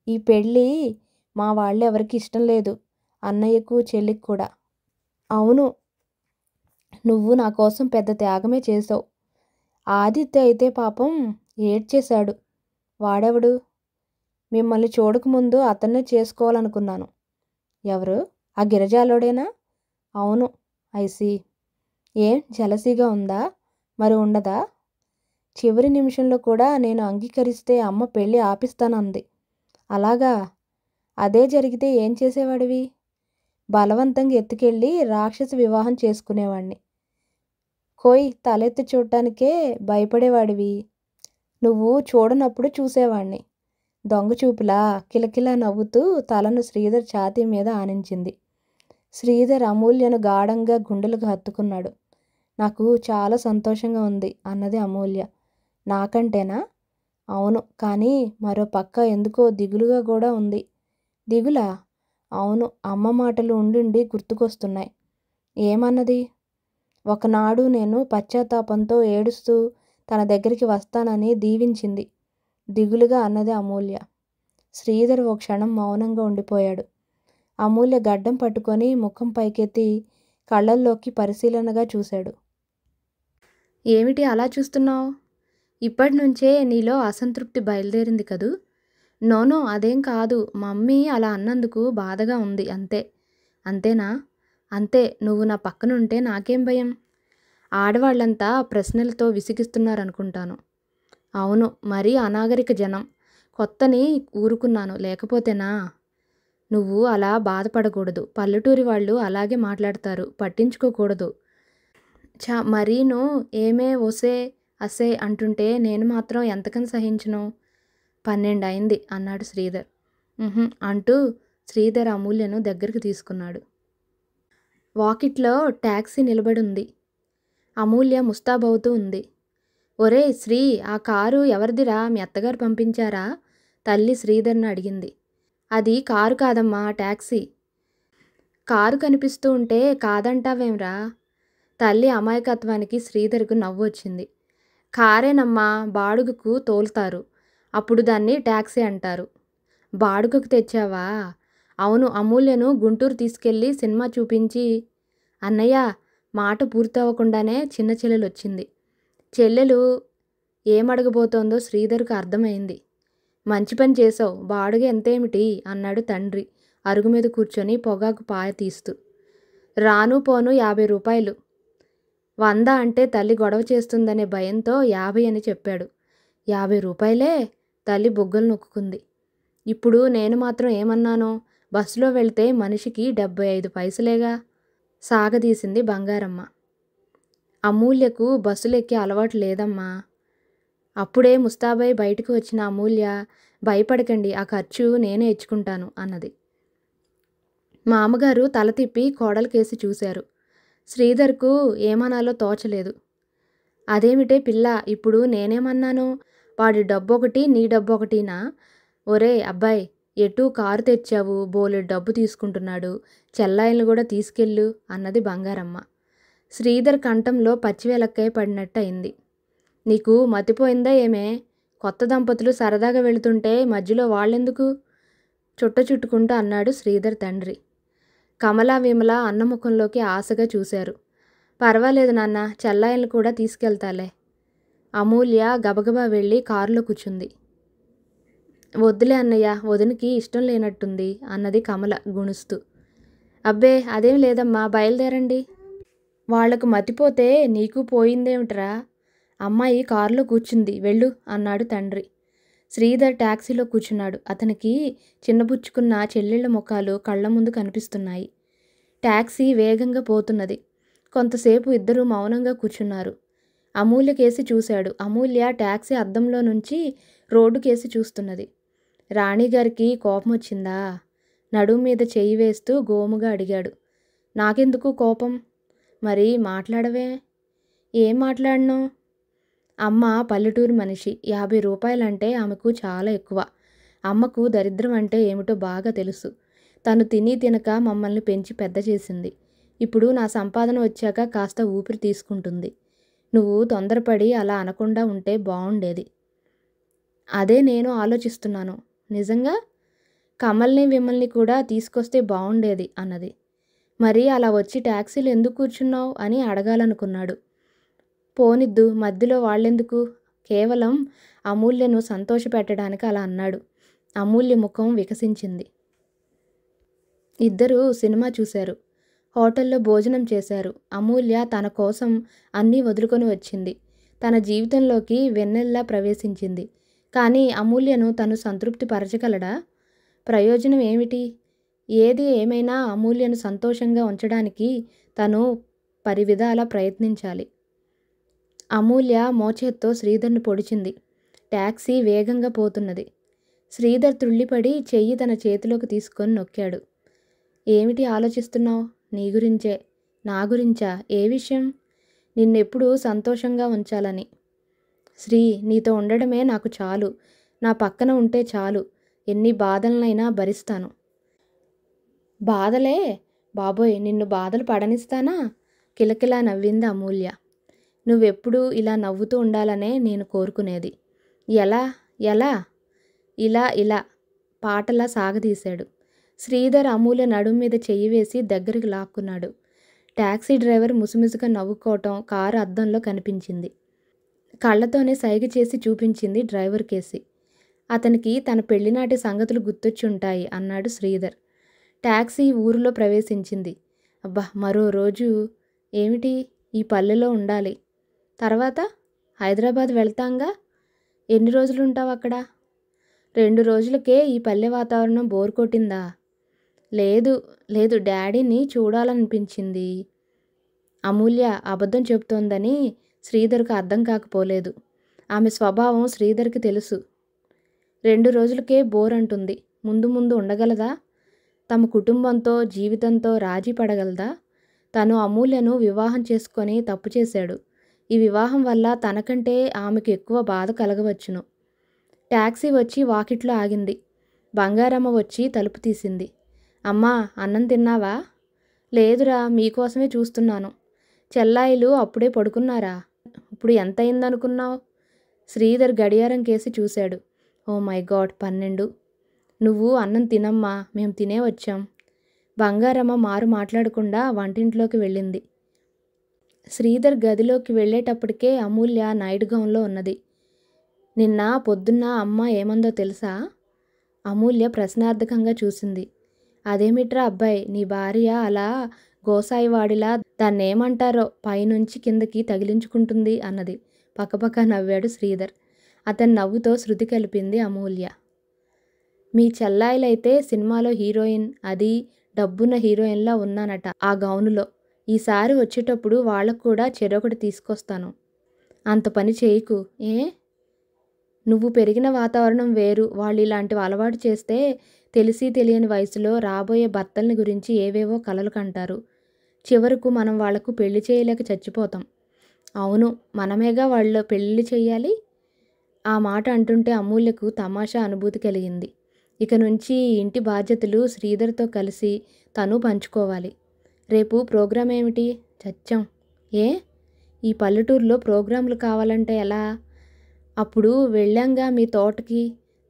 ఈ పెళ్ళి మా వాళ్ళు ఎవరికి ఇష్టం లేదు, అన్నయ్యకు చెల్లికి కూడా. అవును, నువ్వు నా కోసం పెద్ద త్యాగమే చేసావు. ఆదిత్య అయితే పాపం ఏడ్చేశాడు. వాడెవడు? మిమ్మల్ని చూడకముందు అతన్నే చేసుకోవాలనుకున్నాను. ఎవరు? ఆ గిరజాలోడేనా? అవును. ఐసి. ఏం జలసీగా ఉందా? మరి ఉండదా? చివరి నిమిషంలో కూడా నేను అంగీకరిస్తే అమ్మ పెళ్ళి ఆపిస్తానంది. అలాగా? అదే జరిగితే ఏం చేసేవాడివి? బలవంతంగా ఎత్తుకెళ్ళి రాక్షస వివాహం చేసుకునేవాణ్ణి. కోయ్, తలెత్తి చూడటానికే భయపడేవాడివి. నువ్వు చూడనప్పుడు చూసేవాణ్ణి. దొంగచూపులా? కిలకిలా నవ్వుతూ తలను శ్రీధర్ ఛాతీ మీద ఆనించింది. శ్రీధర్ అమూల్యను గాఢంగా గుండెలకు హత్తుకున్నాడు. నాకు చాలా సంతోషంగా ఉంది అన్నది అమూల్య. నాకంటేనా? అవును, కానీ మరో పక్క ఎందుకో దిగులుగా కూడా ఉంది. దిగులా? అవును, అమ్మ మాటలు ఉండి గుర్తుకొస్తున్నాయి. ఏమన్నది? ఒకనాడు నేను పశ్చాత్తాపంతో ఏడుస్తూ తన దగ్గరికి వస్తానని దీవించింది. దిగులుగా అన్నది అమూల్య. శ్రీధర్ ఓ క్షణం మౌనంగా ఉండిపోయాడు. అమూల్య గడ్డం పట్టుకొని ముఖం పైకెత్తి కళ్ళల్లోకి పరిశీలనగా చూశాడు. ఏమిటి అలా చూస్తున్నావు? ఇప్పటి నుంచే నీలో అసంతృప్తి బయలుదేరింది కదూ? నోనో, అదేం కాదు. మమ్మీ అలా అన్నందుకు బాధగా ఉంది అంతే. అంతేనా? అంతే. నువ్వు నా పక్కనుంటే నాకేం భయం? ఆడవాళ్ళంతా ప్రశ్నలతో విసిగిస్తున్నారనుకుంటాను. అవును, మరీ అనాగరిక జనం. కొత్తని ఊరుకున్నాను, లేకపోతేనా? నువ్వు అలా బాధపడకూడదు. పల్లెటూరి వాళ్ళు అలాగే మాట్లాడతారు, పట్టించుకోకూడదు. మరీను ఏమే ఒసే అసే అంటుంటే నేను మాత్రం ఎంతకని సహించను? 12 అయింది అన్నాడు శ్రీధర్. అంటూ శ్రీధర్ అమూల్యను దగ్గరికి తీసుకున్నాడు. వాకిట్లో టాక్సీ నిలబడుంది. అమూల్య ముస్తాబవుతూ ఉంది. ఒరే శ్రీ, ఆ కారు ఎవరిదిరా? మీ అత్తగారు పంపించారా? తల్లి శ్రీధర్ని అడిగింది. అది కారు కాదమ్మా, టాక్సీ. కారు కనిపిస్తూ ఉంటే కాదంటావేమ్రా? తల్లి అమాయకత్వానికి శ్రీధర్కు నవ్వు వచ్చింది. కారేనమ్మా, బాడుగకు తోలుతారు, అప్పుడు దాన్ని టాక్సీ అంటారు. బాడుగకు తెచ్చావా? అవును, అమూల్యను గుంటూరు తీసుకెళ్ళి సినిమా చూపించి. అన్నయ్య మాట పూర్తవ్వకుండానే చిన్న చెల్లెలు వచ్చింది. చెల్లెలు ఏమడగబోతోందో శ్రీధర్కు అర్థమైంది. మంచి పని చేసావు, బాడుగ ఎంతేమిటి అన్నాడు తండ్రి అరుగు మీద కూర్చొని పొగాకు పాయ తీస్తూ. రాను పోను 50 రూపాయలు. 100 అంటే తల్లి గొడవ చేస్తుందనే భయంతో 50 అని చెప్పాడు. 50 రూపాయలే? తల్లి బొగ్గలు నొక్కుంది. ఇప్పుడు నేను మాత్రం ఏమన్నాను? బస్సులో వెళ్తే మనిషికి 75 పైసలేగా సాగదీసింది బంగారమ్మ. అమూల్యకు బస్సులెక్కే అలవాటు లేదమ్మా. అప్పుడే ముస్తాబై బయటకు వచ్చిన అమూల్య, భయపడకండి, ఆ ఖర్చు నేనే ఇచ్చుకుంటాను అన్నది. మామగారు తల తిప్పి కోడలికేసి చూశారు. శ్రీధర్కు ఏమనాలో తోచలేదు. అదేమిటే పిల్ల, ఇప్పుడు నేనేమన్నాను? వాడి డబ్బొకటి నీ డబ్బొకటినా? ఒరే అబ్బాయి, ఎటూ కారు తెచ్చావు, బోలెడు డబ్బు తీసుకుంటున్నాడు, చెల్లాయిల్ని కూడా తీసుకెళ్ళు అన్నది బంగారమ్మ. శ్రీధర్ కంఠంలో పచ్చివేలక్కాయ పడినట్టు అయింది. నీకు మతిపోయిందా ఏమే? కొత్త దంపతులు సరదాగా వెళుతుంటే మధ్యలో వాళ్ళెందుకు? చుట్టుకుంటూ అన్నాడు శ్రీధర్ తండ్రి. కమలా విమల అన్నముఖంలోకి ఆశగా చూశారు. పర్వాలేదు నాన్న, చెల్లాయిల్ని కూడా తీసుకెళ్తాలే. అమూల్య గబగబా వెళ్ళి కారులో కూర్చుంది. వద్దులే అన్నయ్య, వదినకి ఇష్టం లేనట్టుంది అన్నది కమల గుణుస్తూ. అబ్బే అదేం లేదమ్మా, బయలుదేరండి. వాళ్లకు మతిపోతే నీకు పోయిందేమిట్రా? అమ్మాయి కారులో కూర్చుంది, వెళ్ళు అన్నాడు తండ్రి. శ్రీధర్ టాక్సీలో కూర్చున్నాడు. అతనికి చిన్నబుచ్చుకున్న చెల్లెళ్ల ముఖాలు కళ్ల ముందు కనిపిస్తున్నాయి. టాక్సీ వేగంగా పోతున్నది. కొంతసేపు ఇద్దరూ మౌనంగా కూర్చున్నారు. అమూల్య కేసి చూశాడు. అమూల్య టాక్సీ అద్దంలో నుంచి రోడ్డు కేసి చూస్తున్నది. రాణిగారికి కోపం వచ్చిందా? నడుం మీద చెయ్యి వేస్తూ గోముగా అడిగాడు. నాకెందుకు కోపం? మరి మాట్లాడవే? ఏం మాట్లాడను? అమ్మ పల్లెటూరు మనిషి. 50 రూపాయలంటే ఆమెకు చాలా ఎక్కువ. అమ్మకు దరిద్రం అంటే ఏమిటో బాగా తెలుసు. తను తిని తినక మమ్మల్ని పెంచి పెద్ద చేసింది. ఇప్పుడు నా సంపాదన వచ్చాక కాస్త ఊపిరి తీసుకుంటుంది. నువ్వు తొందరపడి అలా అనకుండా ఉంటే బాగుండేది. అదే నేను ఆలోచిస్తున్నాను. నిజంగా? కమల్ని విమల్ని కూడా తీసుకొస్తే బాగుండేది అన్నది. మరి అలా వచ్చి టాక్సీలో ఎందుకు కూర్చున్నావు అని అడగాలనుకున్నాడు. పోనిద్దు, మధ్యలో వాళ్ళెందుకు? కేవలం అమూల్యను సంతోషపెట్టడానికి అలా అన్నాడు. అమూల్య ముఖం వికసించింది. ఇద్దరూ సినిమా చూశారు. హోటల్లో భోజనం చేశారు. అమూల్య తన కోసం అన్నీ వదులుకొని వచ్చింది. తన జీవితంలోకి వెన్నెల్లా ప్రవేశించింది. కానీ అమూల్యను తను సంతృప్తి పరచగలడా? ప్రయోజనం ఏమిటి? ఏది ఏమైనా అమూల్యను సంతోషంగా ఉంచడానికి తను పరివిధాలా ప్రయత్నించాలి. అమూల్య మోచేత్తో శ్రీధర్ని పొడిచింది. టాక్సీ వేగంగా పోతున్నది. శ్రీధర్ త్రుళ్ళిపడి చెయ్యి తన చేతిలోకి తీసుకొని నొక్కాడు. ఏమిటి ఆలోచిస్తున్నావు? నీ గురించే. నా గురించా? ఏ విషయం? నిన్నెప్పుడూ సంతోషంగా ఉంచాలని. శ్రీ, నీతో ఉండడమే నాకు చాలు. నా పక్కన ఉంటే చాలు. ఎన్ని బాధలనైనా భరిస్తాను. బాధలే? బాబోయ్, నిన్ను బాధలు పడనిస్తానా? కిలకిలా నవ్వింది అమూల్య. నువ్వెప్పుడూ ఇలా నవ్వుతూ ఉండాలనే నేను కోరుకునేది. ఎలా? ఎలా? ఇలా ఇలా పాటలా సాగదీశాడు. శ్రీధర్ అమూల్య నడుం మీద చెయ్యి వేసి దగ్గరికి లాక్కున్నాడు. టాక్సీ డ్రైవర్ ముసిముసిగా నవ్వుకోవటం కారు అద్దంలో కనిపించింది. కళ్ళతోనే సైగ చేసి చూపించింది డ్రైవర్ కేసి. అతనికి తన పెళ్లినాటి సంగతులు గుర్తొచ్చుంటాయి అన్నాడు శ్రీధర్. టాక్సీ ఊరిలో ప్రవేశించింది. అబ్బా, మరో రోజు ఏమిటి? ఈ పల్లెలో ఉండాలి. తర్వాత హైదరాబాద్ వెళ్తాంగా. ఎన్ని రోజులుంటావు అక్కడ? 2 రోజులకే ఈ పల్లె వాతావరణం బోర్ కొట్టిందా? లేదు లేదు, డాడీని చూడాలనిపించింది. అమూల్య అబద్ధం చెబుతోందని శ్రీధర్కు అర్థం కాకపోలేదు. ఆమె స్వభావం శ్రీధర్కి తెలుసు. 2 రోజులకే బోర్ అంటుంది. ముందు ముందు ఉండగలదా? తమ కుటుంబంతో జీవితంతో రాజీ పడగలదా? తను అమూల్యను వివాహం చేసుకొని తప్పు చేశాడు. ఈ వివాహం వల్ల తనకంటే ఆమెకు ఎక్కువ బాధ కలగవచ్చును. టాక్సీ వచ్చి వాకిట్లో ఆగింది. బంగారమ్మ వచ్చి తలుపు తీసింది. అమ్మా, అన్నం తిన్నావా? లేదురా, మీకోసమే చూస్తున్నాను. చెల్లాయిలు అప్పుడే పడుకున్నారా? ఇప్పుడు ఎంతయిందనుకున్నావు? శ్రీధర్ గడియారం కేసి చూశాడు. Oh my god, 12. నువ్వు అన్నం తినమ్మా, మేం తినే వచ్చాం. బంగారమ్మ మారు మాట్లాడకుండా వంటింట్లోకి వెళ్ళింది. శ్రీధర్ గదిలోకి వెళ్ళేటప్పటికే అమూల్య నైట్ గౌన్లో ఉన్నది. నిన్న పొద్దున్న అమ్మ ఏమందో తెలుసా? అమూల్య ప్రశ్నార్థకంగా చూసింది. అదేమిట్రా అబ్బాయి, నీ భార్య అలా గోసాయివాడిలా దాన్నేమంటారో పైనుంచి కిందకి తగిలించుకుంటుంది అన్నది. పక్కపక్క నవ్వాడు శ్రీధర్. అతని నవ్వుతో శృతి కలిపింది అమూల్య. మీ చెల్లాయిలైతే సినిమాలో హీరోయిన్, అది డబ్బున్న హీరోయిన్లా ఉన్నానట ఆ గౌనులో. ఈసారి వచ్చేటప్పుడు వాళ్ళకు కూడా చెరొకటి తీసుకొస్తాను. అంత పని చేయకు. ఏ? నువ్వు పెరిగిన వాతావరణం వేరు. వాళ్ళు ఇలాంటివి అలవాటు చేస్తే తెలిసి తెలియని వయసులో రాబోయే భర్తల్ని గురించి ఏవేవో కలలు కంటారు. చివరకు మనం వాళ్లకు పెళ్లి చేయలేక చచ్చిపోతాం. అవును, మనమేగా వాళ్ళు పెళ్లి చెయ్యాలి. ఆ మాట అంటుంటే అమూల్యకు తమాషా అనుభూతి కలిగింది. ఇక నుంచి ఇంటి బాధ్యతలు శ్రీధర్తో కలిసి తను పంచుకోవాలి. రేపు ప్రోగ్రాం ఏమిటి? చచ్చాం. ఏ? ఈ పల్లెటూరులో ప్రోగ్రాంలు కావాలంటే ఎలా? అప్పుడు వెళ్ళాంగా మీ తోటకి,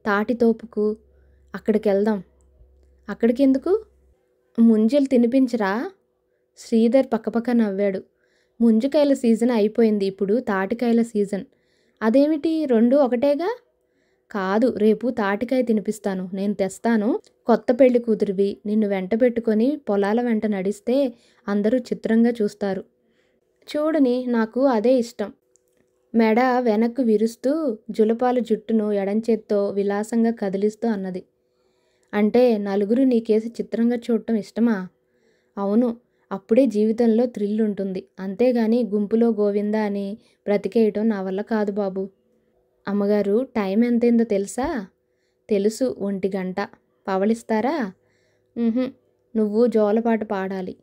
తాటితోపుకు. అక్కడికి వెళ్దాం. అక్కడికెందుకు? ముంజలు తినిపించరా? శ్రీధర్ పక్కపక్క నవ్వాడు. ముంజకాయల సీజన్ అయిపోయింది. ఇప్పుడు తాటికాయల సీజన్. అదేమిటి, 2 ఒకటేగా? కాదు, రేపు తాటికాయ తినిపిస్తాను, నేను తెస్తాను. కొత్త పెళ్లి కూతురివి, నిన్ను వెంట పెట్టుకొని పొలాల వెంట నడిస్తే అందరూ చిత్రంగా చూస్తారు. చూడని, నాకు అదే ఇష్టం. మెడ వెనక్కు విరుస్తూ జులపాలు జుట్టును ఎడంచేత్తో విలాసంగా కదిలిస్తూ అన్నది. అంటే నలుగురు నీ కేసి చిత్రంగా చూడటం ఇష్టమా? అవును, అప్పుడే జీవితంలో థ్రిల్ ఉంటుంది. అంతేగాని గుంపులో గోవిందా అని బ్రతికేయటం నా వల్ల కాదు బాబు. అమ్మగారు, టైం ఎంతైందో తెలుసా? తెలుసు, 1 గంట. పవళిస్తారా? నువ్వు జోలపాట పాడాలి.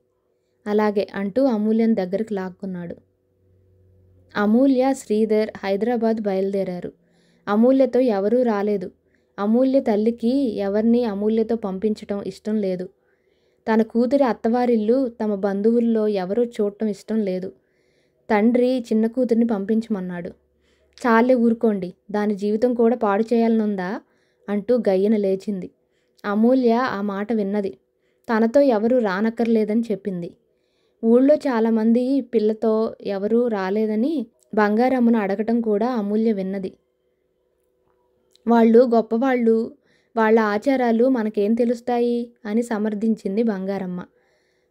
అలాగే అంటూ అమూల్యను దగ్గరికి లాక్కున్నాడు. అమూల్య, శ్రీధర్ హైదరాబాద్ బయలుదేరారు. అమూల్యతో ఎవరూ రాలేదు. అమూల్య తల్లికి ఎవరిని అమూల్యతో పంపించటం ఇష్టం లేదు. తన కూతురి అత్తవారిల్లు, తమ బంధువుల్లో ఎవరూ చూడటం ఇష్టం లేదు. తండ్రి చిన్న కూతురిని పంపించమన్నాడు. చాలే ఊరుకోండి, దాని జీవితం కూడా పాడు చేయాలనుందా అంటూ గయ్యన లేచింది. అమూల్య ఆ మాట విన్నది. తనతో ఎవరూ రానక్కర్లేదని చెప్పింది. ఊళ్ళో చాలామంది పిల్లతో ఎవరూ రాలేదని బంగారమ్మను అడగటం కూడా అమూల్య విన్నది. వాళ్ళు గొప్పవాళ్ళు, వాళ్ళ ఆచారాలు మనకేం తెలుస్తాయి అని సమర్థించింది బంగారమ్మ.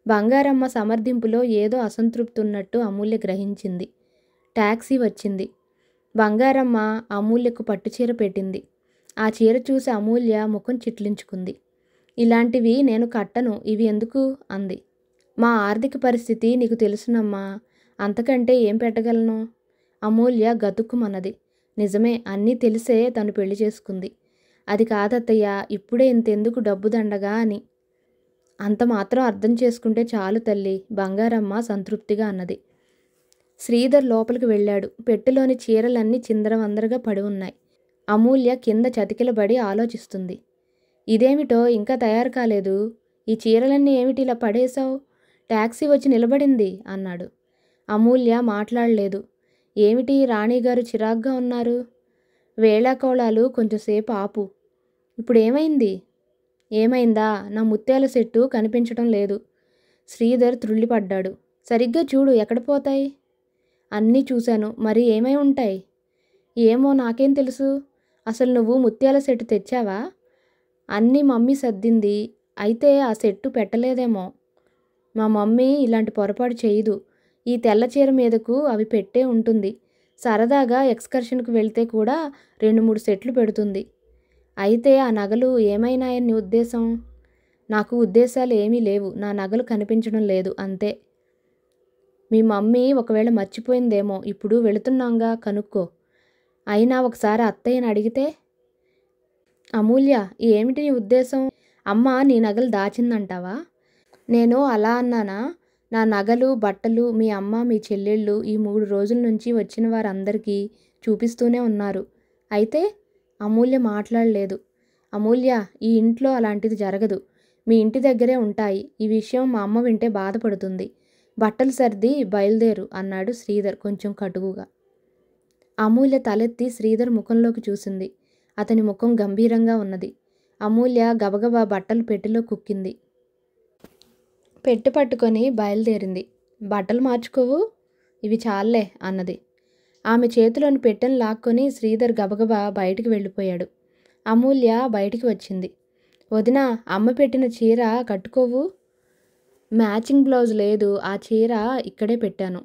బంగారమ్మ సమర్థింపులో ఏదో అసంతృప్తి ఉన్నట్టు అమూల్య గ్రహించింది. టాక్సీ వచ్చింది. బంగారమ్మ అమూల్యకు పట్టుచీర పెట్టింది. ఆ చీర చూసి అమూల్య ముఖం చిట్లించుకుంది. ఇలాంటివి నేను కట్టను, ఇవి ఎందుకు అంది. మా ఆర్థిక పరిస్థితి నీకు తెలుసునమ్మా, అంతకంటే ఏం పెట్టగలను? అమూల్య గతుక్కుమన్నది. నిజమే, అన్నీ తెలిసే తను పెళ్లి చేసుకుంది. అది కాదత్తయ్య, ఇప్పుడే ఇంతెందుకు డబ్బు దండగా అని. అంత మాత్రం అర్థం చేసుకుంటే చాలు తల్లి, బంగారమ్మ సంతృప్తిగా అన్నది. శ్రీధర్ లోపలికి వెళ్ళాడు. పెట్టెలోని చీరలన్నీ చిందరవందరగా పడి ఉన్నాయి. అమూల్య కింద చతికిలబడి ఆలోచిస్తుంది. ఇదేమిటో ఇంకా తయారు కాలేదు, ఈ చీరలన్నీ ఏమిటి ఇలా పడేశావు? టాక్సీ వచ్చి నిలబడింది అన్నాడు. అమూల్య మాట్లాడలేదు. ఏమిటి రాణిగారు చిరాగ్గా ఉన్నారు? వేళాకోళాలు కొంచెంసేపు ఆపు. ఇప్పుడు ఏమైంది? ఏమైందా? నా ముత్యాల సెట్టు కనిపించటం లేదు. శ్రీధర్ త్రుళ్ళిపడ్డాడు. సరిగ్గా చూడు, ఎక్కడ పోతాయి? అన్నీ చూశాను, మరి ఏమై ఉంటాయి? ఏమో, నాకేం తెలుసు? అసలు నువ్వు ముత్యాల సెట్టు తెచ్చావా? అన్నీ మమ్మీ సర్దింది. అయితే ఆ సెట్టు పెట్టలేదేమో. మా మమ్మీ ఇలాంటి పొరపాటు చేయదు. ఈ తెల్ల చీర మీదకు అవి పెట్టే ఉంటుంది. సరదాగా ఎక్స్కర్షన్కు వెళ్తే కూడా 2-3 సెట్లు పెడుతుంది. అయితే ఆ నగలు ఏమైనాయని నీ ఉద్దేశం? నాకు ఉద్దేశాలు ఏమీ లేవు, నా నగలు కనిపించడం లేదు అంతే. మీ మమ్మీ ఒకవేళ మర్చిపోయిందేమో, ఇప్పుడు వెళుతున్నాంగా, కనుక్కో. అయినా ఒకసారి అత్తయ్యని అడిగితే? అమూల్య, ఏమిటి నీ ఉద్దేశం? అమ్మ నీ నగలు దాచిందంటావా? నేను అలా అన్నానా? నా నగలు, బట్టలు మీ అమ్మ, మీ చెల్లెళ్ళు ఈ 3 రోజుల నుంచి వచ్చిన వారందరికీ చూపిస్తూనే ఉన్నారు. అయితే? అమూల్య మాట్లాడలేదు. అమూల్య, ఈ ఇంట్లో అలాంటిది జరగదు. మీ ఇంటి దగ్గరే ఉంటాయి. ఈ విషయం మా అమ్మ వింటే బాధపడుతుంది. బట్టలు సర్ది బయలుదేరు అన్నాడు శ్రీధర్ కొంచెం కటువుగా. అమూల్య తలెత్తి శ్రీధర్ ముఖంలోకి చూసింది. అతని ముఖం గంభీరంగా ఉన్నది. అమూల్య గబగబా బట్టలు పెట్టెలో కుక్కింది. పెట్టె పట్టుకొని బయలుదేరింది. బట్టలు మార్చుకోవు, ఇవి చాలే అన్నది. ఆమె చేతిలోని పెట్టెను లాక్కొని శ్రీధర్ గబగబా బయటికి వెళ్ళిపోయాడు. అమూల్య బయటికి వచ్చింది. వదినా, అమ్మ పెట్టిన చీర కట్టుకోవు? మ్యాచింగ్ బ్లౌజ్ లేదు, ఆ చీర ఇక్కడే పెట్టాను,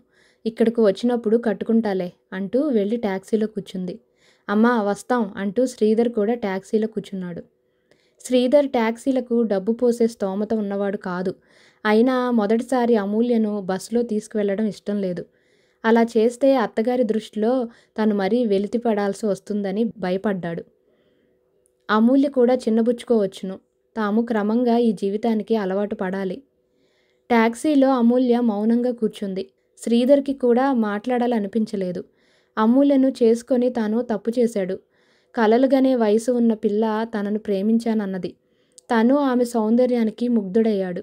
ఇక్కడికి వచ్చినప్పుడు కట్టుకుంటాలే అంటూ వెళ్ళి ట్యాక్సీలో కూర్చుంది. అమ్మా వస్తాం అంటూ శ్రీధర్ కూడా ట్యాక్సీలో కూర్చున్నాడు. శ్రీధర్ ట్యాక్సీలకు డబ్బు పోసే స్తోమత ఉన్నవాడు కాదు. అయినా మొదటిసారి అమూల్యను బస్సులో తీసుకువెళ్లడం ఇష్టం లేదు. అలా చేస్తే అత్తగారి దృష్టిలో తను మరీ వెలితిపడాల్సి వస్తుందని భయపడ్డాడు. అమూల్య కూడా చిన్నబుచ్చుకోవచ్చును. తాము క్రమంగా ఈ జీవితానికి అలవాటు పడాలి. ట్యాక్సీలో అమూల్య మౌనంగా కూర్చుంది. శ్రీధర్కి కూడా మాట్లాడాలనిపించలేదు. అమూల్యను చేసుకొని తాను తప్పు చేశాడు. కలలుగనే వయసు ఉన్న పిల్ల తనను ప్రేమించానన్నది. తను ఆమె సౌందర్యానికి ముగ్ధుడయ్యాడు.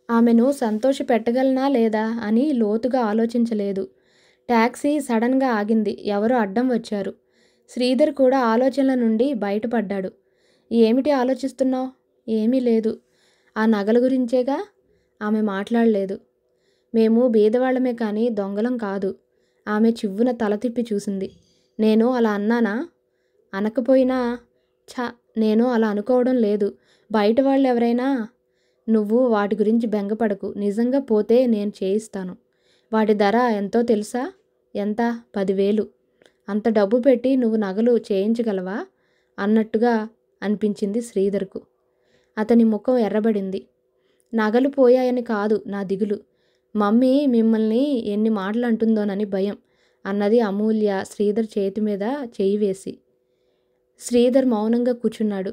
ఆమెను సంతోష పెట్టగలనా లేదా అని లోతుగా ఆలోచించలేదు. ట్యాక్సీ సడన్గా ఆగింది. ఎవరో అడ్డం వచ్చారు. శ్రీధర్ కూడా ఆలోచనల నుండి బయటపడ్డాడు. ఏమిటి ఆలోచిస్తున్నావు? ఏమీ లేదు. ఆ నగల గురించేగా. ఆమె మాట్లాడలేదు. మేము బీదవాళ్లమే కానీ దొంగలం కాదు. ఆమె చివ్వున తల తిప్పి చూసింది. నేను అలా అన్నానా? అనకపోయినా ఛ! నేను అలా అనుకోవడం లేదు. బయట వాళ్ళెవరైనా నువ్వు వాటి గురించి బెంగపడకు. నిజంగా పోతే నేను చేయిస్తాను. వాటి ధర ఎంతో తెలుసా? ఎంత? 10,000. అంత డబ్బు పెట్టి నువ్వు నగలు చేయించగలవా? అన్నట్టుగా అనిపించింది శ్రీధర్కు. అతని ముఖం ఎర్రబడింది. నగలు పోయాయని కాదు నా దిగులు. మమ్మీ మిమ్మల్ని ఎన్ని మాటలు అంటుందోనని భయం అన్నది అమూల్య శ్రీధర్ చేతి మీద చెయ్యి వేసి. శ్రీధర్ మౌనంగా కూర్చున్నాడు.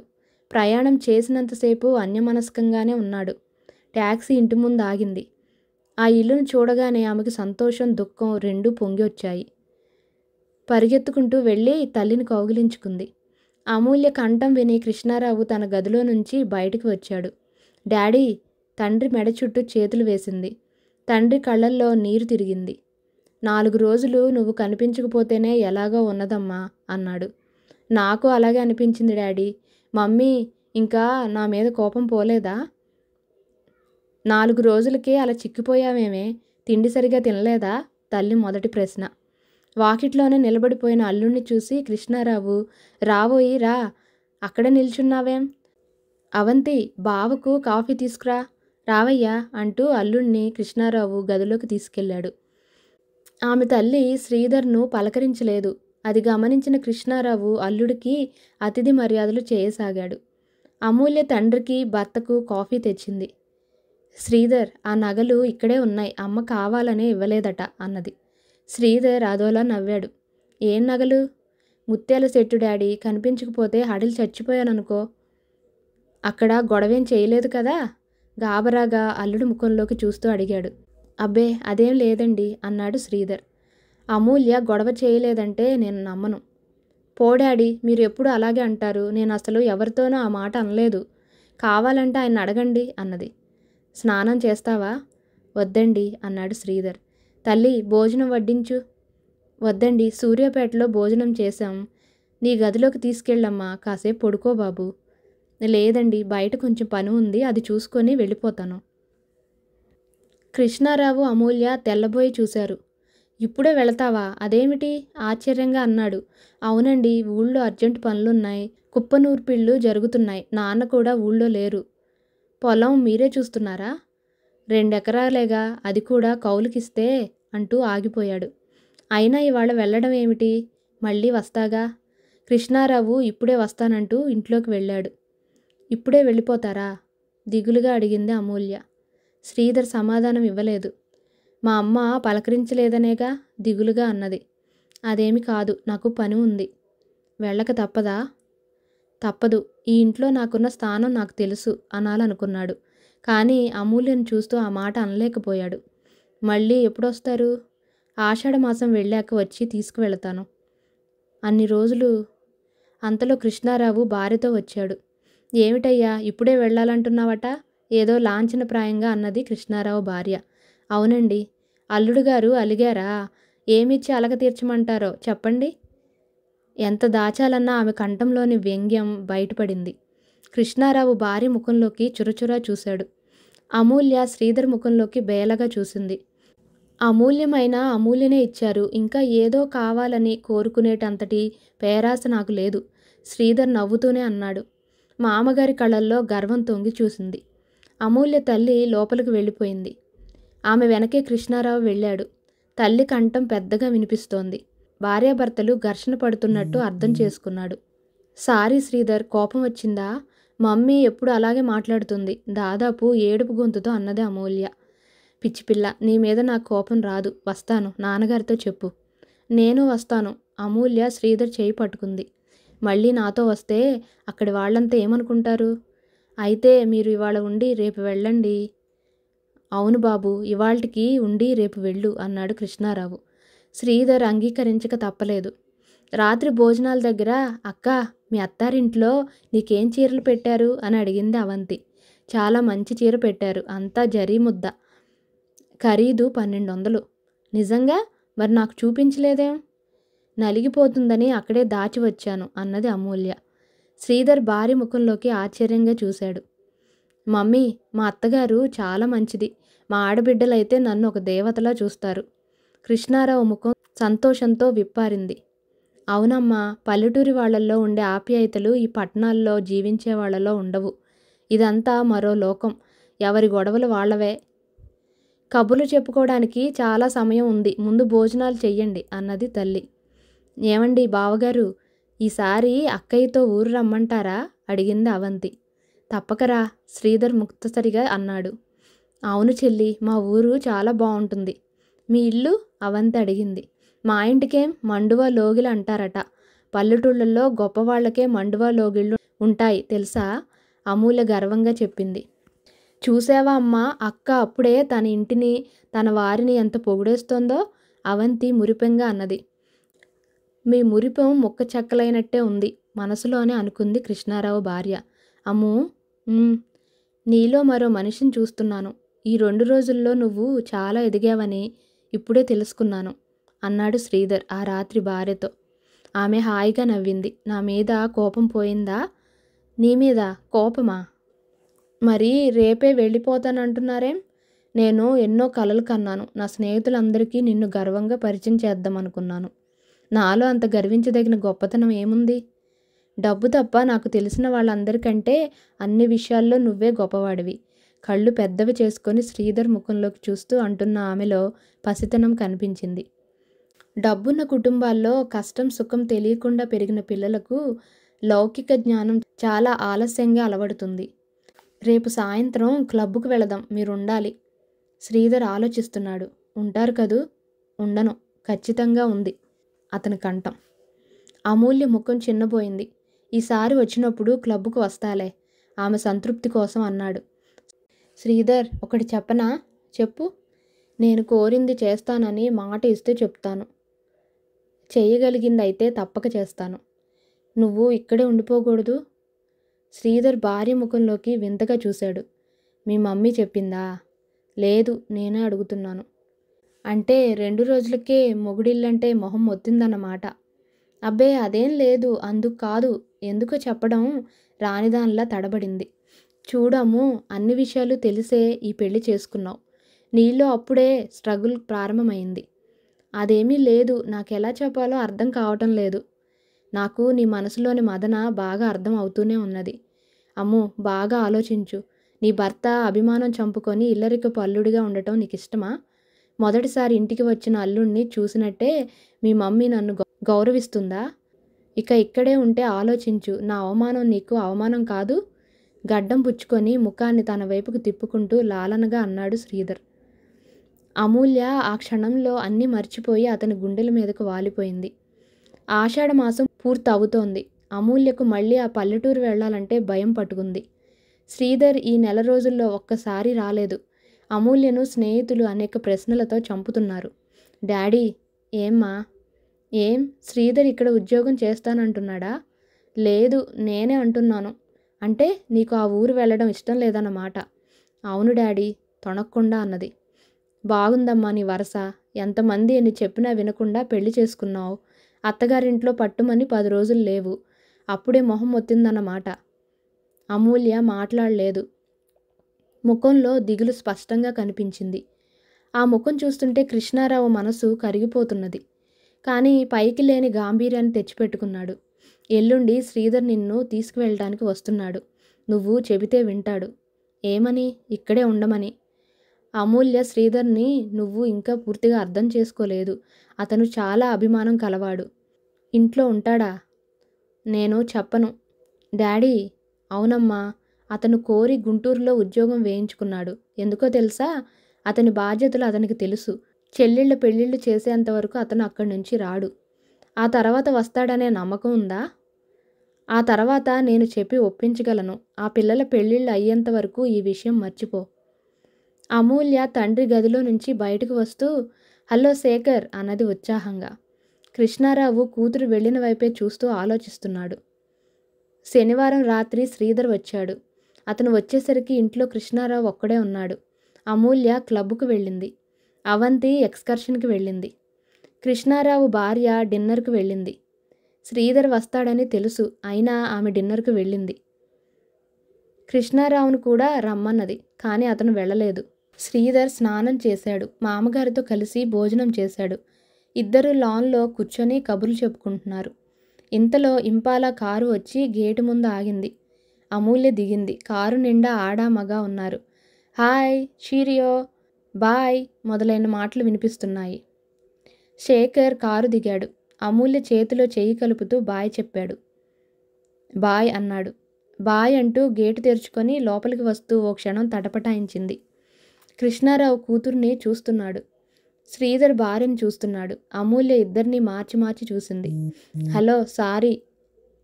ప్రయాణం చేసినంతసేపు అన్యమనస్కంగానే ఉన్నాడు. ట్యాక్సీ ఇంటి ముందు ఆగింది. ఆ ఇల్లును చూడగానే ఆమెకు సంతోషం, దుఃఖం రెండూ పొంగి వచ్చాయి. పరిగెత్తుకుంటూ వెళ్ళి తల్లిని కౌగిలించుకుంది. అమూల్య కంఠం విని కృష్ణారావు తన గదిలో నుంచి బయటికి వచ్చాడు. డాడీ! తండ్రి మెడ చుట్టూ చేతులు వేసింది. తండ్రి కళ్ళల్లో నీరు తిరిగింది. 4 రోజులు నువ్వు కనిపించకపోతేనే ఎలాగో ఉన్నదమ్మా అన్నాడు. నాకు అలాగే అనిపించింది డాడీ. మమ్మీ ఇంకా నా మీద కోపం పోలేదా? 4 రోజులకే అలా చిక్కిపోయావేమే? తిండి సరిగా తినలేదా? తల్లి మొదటి ప్రశ్న. వాకిట్లోనే నిలబడిపోయిన అల్లుణ్ణి చూసి కృష్ణారావు, రాబోయి రా, అక్కడే నిల్చున్నావేం? అవంతి, బావకు కాఫీ తీసుకురా, రావయ్యా అంటూ అల్లుణ్ణి కృష్ణారావు గదిలోకి తీసుకెళ్ళాడు. ఆమె తల్లి శ్రీధర్ను పలకరించలేదు. అది గమనించిన కృష్ణారావు అల్లుడికి అతిథి మర్యాదలు చేయసాగాడు. అమూల్య తండ్రికి భర్తకు కాఫీ తెచ్చింది. శ్రీధర్, ఆ నగలు ఇక్కడే ఉన్నాయి, అమ్మ కావాలనే ఇవ్వలేదట అన్నది. శ్రీధర్ అదోలా నవ్వాడు. ఏం నగలు? ముత్యాల సెట్టు డాడీ. కనిపించకపోతే హడిల్ చచ్చిపోయాననుకో. అక్కడ గొడవేం చేయలేదు కదా? గాబరాగా అల్లుడి ముఖంలోకి చూస్తూ అడిగాడు. అబ్బే అదేం లేదండి అన్నాడు శ్రీధర్. అమూల్య గొడవ చేయలేదంటే నేను నమ్మను. పో డాడీ, మీరు ఎప్పుడు అలాగే అంటారు. నేను అసలు ఎవరితోనూ ఆ మాట అనలేదు. కావాలంటే ఆయన అడగండి అన్నది. స్నానం చేస్తావా? వద్దండి అన్నాడు శ్రీధర్. తల్లి, భోజనం వడ్డించు. వద్దండి, సూర్యాపేటలో భోజనం చేశాం. నీ గదిలోకి తీసుకెళ్ళమ్మా, కాసేపు పడుకో బాబు. లేదండి, బయట కొంచెం పని ఉంది, అది చూసుకొని వెళ్ళిపోతాను. కృష్ణారావు, అమూల్య తెల్లబోయి చూశారు. ఇప్పుడే వెళతావా? అదేమిటి? ఆశ్చర్యంగా అన్నాడు. అవునండి, ఊళ్ళో అర్జెంటు పనులున్నాయి. కుప్పనూర్పిళ్ళు జరుగుతున్నాయి. నాన్న కూడా ఊళ్ళో లేరు. పొలం మీరే చూస్తున్నారా? 2 ఎకరాలేగా, అది కూడా కౌలుకిస్తే అంటూ ఆగిపోయాడు. అయినా ఇవాళ వెళ్ళడం ఏమిటి? మళ్ళీ వస్తాగా. కృష్ణారావు ఇప్పుడే వస్తానంటూ ఇంట్లోకి వెళ్ళాడు. ఇప్పుడే వెళ్ళిపోతారా? దిగులుగా అడిగింది అమూల్య. శ్రీధర్ సమాధానం ఇవ్వలేదు. మా అమ్మ పలకరించలేదనేగా దిగులుగా అన్నది. అదేమి కాదు, నాకు పని ఉంది. వెళ్ళక తప్పదా? తప్పదు. ఈ ఇంట్లో నాకున్న స్థానం నాకు తెలుసు అనాలనుకున్నాడు. కానీ అమూల్యను చూస్తూ ఆ మాట అనలేకపోయాడు. మళ్ళీ ఎప్పుడొస్తారు? ఆషాఢమాసం వెళ్ళాక వచ్చి తీసుకువెళతాను. అన్ని రోజులు. అంతలో కృష్ణారావు భార్యతో వచ్చాడు. ఏమిటయ్యా, ఇప్పుడే వెళ్ళాలంటున్నావట? ఏదో లాంఛనప్రాయంగా అన్నది కృష్ణారావు భార్య. అవునండి. అల్లుడు గారు అలిగారా? ఏమిచ్చి అలక తీర్చమంటారో చెప్పండి. ఎంత దాచాలన్నా ఆమె కంఠంలోని వ్యంగ్యం బయటపడింది. కృష్ణారావు భార్య ముఖంలోకి చురచురా చూశాడు. అమూల్య శ్రీధర్ ముఖంలోకి బేలగా చూసింది. అమూల్యమైన అమూల్యనే ఇచ్చారు. ఇంకా ఏదో కావాలని కోరుకునేటంతటి పేరాస నాకు లేదు. శ్రీధర్ నవ్వుతూనే అన్నాడు. మామగారి కళ్ళల్లో గర్వం తొంగి చూసింది. అమూల్య తల్లి లోపలికి వెళ్ళిపోయింది. ఆమె వెనకే కృష్ణారావు వెళ్ళాడు. తల్లి కంఠం పెద్దగా వినిపిస్తోంది. భార్యాభర్తలు ఘర్షణ పడుతున్నట్టు అర్థం చేసుకున్నాడు. సారీ శ్రీధర్, కోపం వచ్చిందా? మమ్మీ ఎప్పుడు అలాగే మాట్లాడుతుంది, దాదాపు ఏడుపు గొంతుతో అన్నది అమూల్య. పిచ్చిపిల్ల, నీ మీద నాకు కోపం రాదు. వస్తాను, నాన్నగారితో చెప్పు. నేను వస్తాను. అమూల్య శ్రీధర్ చేయి పట్టుకుంది. మళ్ళీ నాతో వస్తే అక్కడి వాళ్ళంతా ఏమనుకుంటారు? అయితే మీరు ఇవాళ ఉండి రేపు వెళ్ళండి. అవును బాబు, ఇవాల్టికి ఉండి రేపు వెళ్ళు అన్నాడు కృష్ణారావు. శ్రీధర్ అంగీకరించక తప్పలేదు. రాత్రి భోజనాల దగ్గర, అక్క, మీ అత్తారింట్లో నీకేం చీరలు పెట్టారు అని అడిగింది అవంతి. చాలా మంచి చీర పెట్టారు, అంతా జరీ ముద్ద, ఖరీదు 1200. నిజంగా? మరి నాకు చూపించలేదేం? నలిగిపోతుందని అక్కడే దాచి వచ్చాను అన్నది అమూల్య. శ్రీధర్ భార్య ముఖంలోకి ఆశ్చర్యంగా చూశాడు. మమ్మీ, మా అత్తగారు చాలా మంచిది. మా ఆడబిడ్డలైతే నన్ను ఒక దేవతలా చూస్తారు. కృష్ణారావు ముఖం సంతోషంతో విప్పారింది. అవునమ్మా, పల్లెటూరి వాళ్ళల్లో ఉండే ఆప్యాయతలు ఈ పట్టణాల్లో జీవించే వాళ్ళలో ఉండవు. ఇదంతా మరో లోకం. ఎవరి గొడవలు వాళ్ళవే. కబుర్లు చెప్పుకోవడానికి చాలా సమయం ఉంది. ముందు భోజనాలు చెయ్యండి అన్నది తల్లి. ఏమండి బావగారు, ఈసారి అక్కయ్యతో ఊరు రమ్మంటారా అడిగింది అవంతి. తప్పకరా, శ్రీధర్ ముక్తసరిగా అన్నాడు. అవును చెల్లి, మా ఊరు చాలా బాగుంటుంది. మీ ఇల్లు అవంతి అడిగింది. మా ఇంటికేం మండువా లోగిలు అంటారట. పల్లెటూళ్ళల్లో గొప్పవాళ్లకే మండువా లోగిళ్ళు ఉంటాయి తెలుసా? అమూల్య గర్వంగా చెప్పింది. చూసావా అమ్మా, అక్క అప్పుడే తన ఇంటిని తన వారిని ఎంత పొగిడేస్తోందో అవంతి మురిపెంగా అన్నది. మీ మురిపం ముక్క చెక్కలైనట్టే ఉంది మనసులోనే అనుకుంది కృష్ణారావు భార్య. అమ్మూ, నీలో మరో మనిషిని చూస్తున్నాను. ఈ 2 రోజుల్లో నువ్వు చాలా ఎదిగావని ఇప్పుడే తెలుసుకున్నాను అన్నాడు శ్రీధర్ ఆ రాత్రి భార్యతో. ఆమె హాయిగా నవ్వింది. నా మీద కోపం పోయిందా? నీ మీద కోపమా? మరి రేపే వెళ్ళిపోతానంటున్నారేం? నేను ఎన్నో కలలు కన్నాను. నా స్నేహితులందరికీ నిన్ను గర్వంగా పరిచయం చేద్దామనుకున్నాను. నాలో అంత గర్వించదగిన గొప్పతనం ఏముంది? డబ్బు తప్ప నాకు తెలిసిన వాళ్ళందరికంటే అన్ని విషయాల్లో నువ్వే గొప్పవాడివి. కళ్ళు పెద్దవి చేసుకొని శ్రీధర్ ముఖంలోకి చూస్తూ అంటున్న ఆమెలో పసితనం కనిపించింది. డబ్బున్న కుటుంబాల్లో కష్టం సుఖం తెలియకుండా పెరిగిన పిల్లలకు లౌకిక జ్ఞానం చాలా ఆలస్యంగా అలవడుతుంది. రేపు సాయంత్రం క్లబ్కు వెళదాం, మీరుండాలి. శ్రీధర్ ఆలోచిస్తున్నాడు. ఉంటారు కదూ? ఉండను, ఖచ్చితంగా ఉంది అతని కంఠం. అమూల్య ముఖం చిన్నబోయింది. ఈసారి వచ్చినప్పుడు క్లబ్కు వస్తాలే, ఆమె సంతృప్తి కోసం అన్నాడు. శ్రీధర్, ఒకటి చెప్పనా? చెప్పు. నేను కోరింది చేస్తానని మాట ఇస్తే చెప్తాను. చేయగలిగిందైతే తప్పక చేస్తాను. నువ్వు ఇక్కడే ఉండిపోకూడదు. శ్రీధర్ భార్య ముఖంలోకి వింతగా చూశాడు. మీ మమ్మీ చెప్పిందా? లేదు, నేనే అడుగుతున్నాను. అంటే 2 రోజులకే మొగుడిల్లంటే మొహం మొత్తిందన్నమాట. అబ్బే అదేం లేదు, అందుకు కాదు. ఎందుకో చెప్పడం రానిదానిలా తడబడింది. చూడము, అన్ని విషయాలు తెలిసే ఈ పెళ్లి చేసుకున్నావు. నీలో అప్పుడే స్ట్రగుల్ ప్రారంభమైంది. అదేమీ లేదు, నాకెలా చెప్పాలో అర్థం కావటం లేదు. నాకు నీ మనసులోని మదన బాగా అర్థం అవుతూనే ఉన్నది. అమ్మో, బాగా ఆలోచించు. నీ భర్త అభిమానం చంపుకొని ఇల్లరికపు అల్లుడిగా ఉండటం నీకిష్టమా? మొదటిసారి ఇంటికి వచ్చిన అల్లుడిని చూసినట్టే మీ మమ్మీ నన్ను గౌరవిస్తుందా? ఇక ఇక్కడే ఉంటే ఆలోచించు. నా అవమానం నీకు అవమానం కాదు? గడ్డం పుచ్చుకొని ముఖాన్ని తన వైపుకు తిప్పుకుంటూ లాలనగా అన్నాడు శ్రీధర్. అమూల్య ఆ క్షణంలో అన్నీ మర్చిపోయి అతని గుండెల మీదకు వాలిపోయింది. ఆషాఢమాసం పూర్తి అవుతోంది. అమూల్యకు మళ్ళీ ఆ పల్లెటూరు వెళ్లాలంటే భయం పట్టుకుంది. శ్రీధర్ ఈ నెల రోజుల్లో ఒక్కసారి రాలేదు. అమూల్యను స్నేహితులు అనేక ప్రశ్నలతో చంపుతున్నారు. డాడీ, ఏమ్మా? ఏం, శ్రీధర్ ఇక్కడ ఉద్యోగం చేస్తానంటున్నాడా? లేదు, నేనే అంటున్నాను. అంటే నీకు ఆ ఊరు వెళ్ళడం ఇష్టం లేదన్నమాట. అవును డాడీ, తొణక్కుండా అన్నది. బాగుందమ్మా నీ వరస. ఎంతమంది ఎన్ని చెప్పినా వినకుండా పెళ్లి చేసుకున్నావు. అత్తగారింట్లో పట్టుమని 10 రోజులు లేవు, అప్పుడే మొహం మొత్తిందన్నమాట. అమూల్య మాట్లాడలేదు. ముఖంలో దిగులు స్పష్టంగా కనిపించింది. ఆ ముఖం చూస్తుంటే కృష్ణారావు మనసు కరిగిపోతున్నది. కానీ పైకి లేని గాంభీర్యాన్ని తెచ్చిపెట్టుకున్నాడు. ఎల్లుండి శ్రీధర్ నిన్ను తీసుకువెళ్ళడానికి వస్తున్నాడు. నువ్వు చెబితే వింటాడు. ఏమని? ఇక్కడే ఉండమని. అమూల్య, శ్రీధర్ని నువ్వు ఇంకా పూర్తిగా అర్థం చేసుకోలేదు. అతను చాలా అభిమానం కలవాడు. ఇంట్లో ఉంటాడా? నేను చెప్పను. డాడీ, అవునమ్మా, అతను కోరి గుంటూరులో ఉద్యోగం వేయించుకున్నాడు. ఎందుకో తెలుసా? అతని బాధ్యతలు అతనికి తెలుసు. చెల్లెళ్ళ పెళ్ళిళ్ళు చేసేంతవరకు అతను అక్కడి నుంచి రాడు. ఆ తర్వాత వస్తాడనే నమ్మకం ఉందా? ఆ తర్వాత నేను చెప్పి ఒప్పించగలను. ఆ పిల్లల పెళ్ళిళ్ళు అయ్యేంత వరకు ఈ విషయం మర్చిపో. అమూల్య తండ్రి గదిలో నుంచి బయటకు వస్తూ, హలో శేఖర్ అన్నది ఉత్సాహంగా. కృష్ణారావు కూతురు వెళ్ళిన వైపే చూస్తూ ఆలోచిస్తున్నాడు. శనివారం రాత్రి శ్రీధర్ వచ్చాడు. అతను వచ్చేసరికి ఇంట్లో కృష్ణారావు ఒక్కడే ఉన్నాడు. అమూల్య క్లబ్కు వెళ్ళింది. అవంతి ఎక్స్కర్షన్కి వెళ్ళింది. కృష్ణారావు భార్య డిన్నర్కు వెళ్ళింది. శ్రీధర్ వస్తాడని తెలుసు, అయినా ఆమె డిన్నర్కు వెళ్ళింది. కృష్ణారావును కూడా రమ్మన్నది, కానీ అతను వెళ్ళలేదు. శ్రీధర్ స్నానం చేశాడు. మామగారితో కలిసి భోజనం చేశాడు. ఇద్దరు లాన్లో కూర్చొని కబుర్లు చెప్పుకుంటున్నారు. ఇంతలో ఇంపాలా కారు వచ్చి గేటు ముందు ఆగింది. అమూల్య దిగింది. కారు నిండా ఆడా మగ ఉన్నారు. హాయ్, చీరియో, బాయ్ మొదలైన మాటలు వినిపిస్తున్నాయి. శేఖర్ కారు దిగాడు. అమూల్య చేతిలో చెయ్యి కలుపుతూ బాయ్ చెప్పాడు. బాయ్ అన్నాడు. బాయ్ అంటూ గేటు తెరుచుకొని లోపలికి వస్తూ ఓ క్షణం తటపటాయించింది. కృష్ణారావు కూతుర్ని చూస్తున్నాడు. శ్రీధర్ భార్యను చూస్తున్నాడు. అమూల్య ఇద్దరిని మార్చి మార్చి చూసింది. హలో, సారీ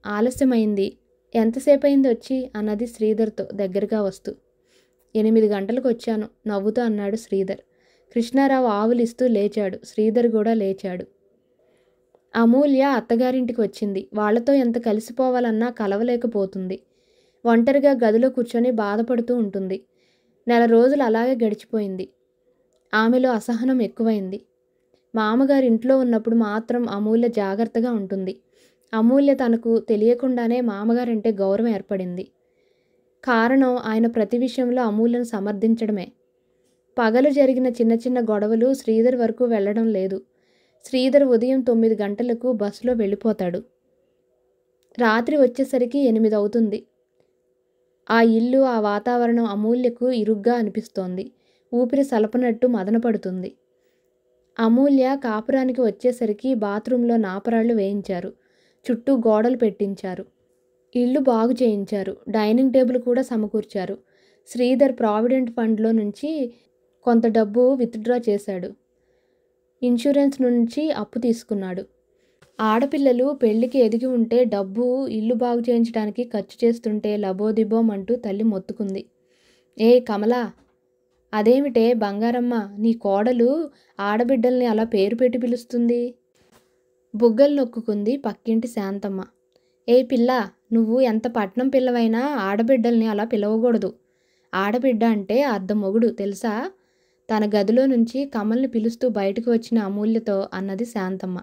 ఆలస్యమైంది. ఎంతసేపు అయింది వచ్చి అన్నది శ్రీధర్తో దగ్గరగా వస్తూ. 8 గంటలకు వచ్చాను నవ్వుతూ అన్నాడు శ్రీధర్. కృష్ణారావు ఆవులిస్తూ లేచాడు. శ్రీధర్ కూడా లేచాడు. అమూల్య అత్తగారింటికి వచ్చింది. వాళ్లతో ఎంత కలిసిపోవాలన్నా కలవలేకపోతుంది. ఒంటరిగా గదిలో కూర్చొని బాధపడుతూ ఉంటుంది. 4 రోజులు అలాగే గడిచిపోయింది. ఆమెలో అసహనం ఎక్కువైంది. మామగారు ఇంట్లో ఉన్నప్పుడు మాత్రం అమూల్య జాగ్రత్తగా ఉంటుంది. అమూల్య తనకు తెలియకుండానే మామగారంటే గౌరవం ఏర్పడింది. కారణం ఆయన ప్రతి విషయంలో అమూల్యను సమర్థించడమే. పగలు జరిగిన చిన్న చిన్న గొడవలు శ్రీధర్ వరకు వెళ్లడం లేదు. శ్రీధర్ ఉదయం 9 గంటలకు బస్సులో వెళ్ళిపోతాడు. రాత్రి వచ్చేసరికి 8 అవుతుంది. ఆ ఇల్లు, ఆ వాతావరణం అమూల్యకు ఇరుగ్గా అనిపిస్తోంది. ఊపిరి సలపనట్టు మదనపడుతుంది. అమూల్య కాపురానికి వచ్చేసరికి బాత్రూంలో నాపరాళ్లు వేయించారు. చుట్టూ గోడలు పెట్టించారు. ఇల్లు బాగు చేయించారు. డైనింగ్ టేబుల్ కూడా సమకూర్చారు. శ్రీధర్ ప్రావిడెంట్ ఫండ్లో నుంచి కొంత డబ్బు విత్డ్రా చేశాడు. ఇన్సూరెన్స్ నుంచి అప్పు తీసుకున్నాడు. ఆడపిల్లలు పెళ్లికి ఎదిగి ఉంటే డబ్బు ఇల్లు బాగు చేయించడానికి ఖర్చు చేస్తుంటే లబోదిబోం అంటూ తల్లి మొత్తుకుంది. ఏ కమలా, అదేమిటే బంగారమ్మ, నీ కోడలు ఆడబిడ్డల్ని అలా పేరు పెట్టి పిలుస్తుంది? బుగ్గలు నొక్కుకుంది పక్కింటి శాంతమ్మ. ఏ పిల్ల, నువ్వు ఎంత పట్నం పిల్లవైనా ఆడబిడ్డల్ని అలా పిలవకూడదు. ఆడబిడ్డ అంటే అర్ధమొగుడు తెలుసా? తన గదిలో నుంచి కమల్ని పిలుస్తూ బయటకు వచ్చిన అమూల్యతో అన్నది శాంతమ్మ.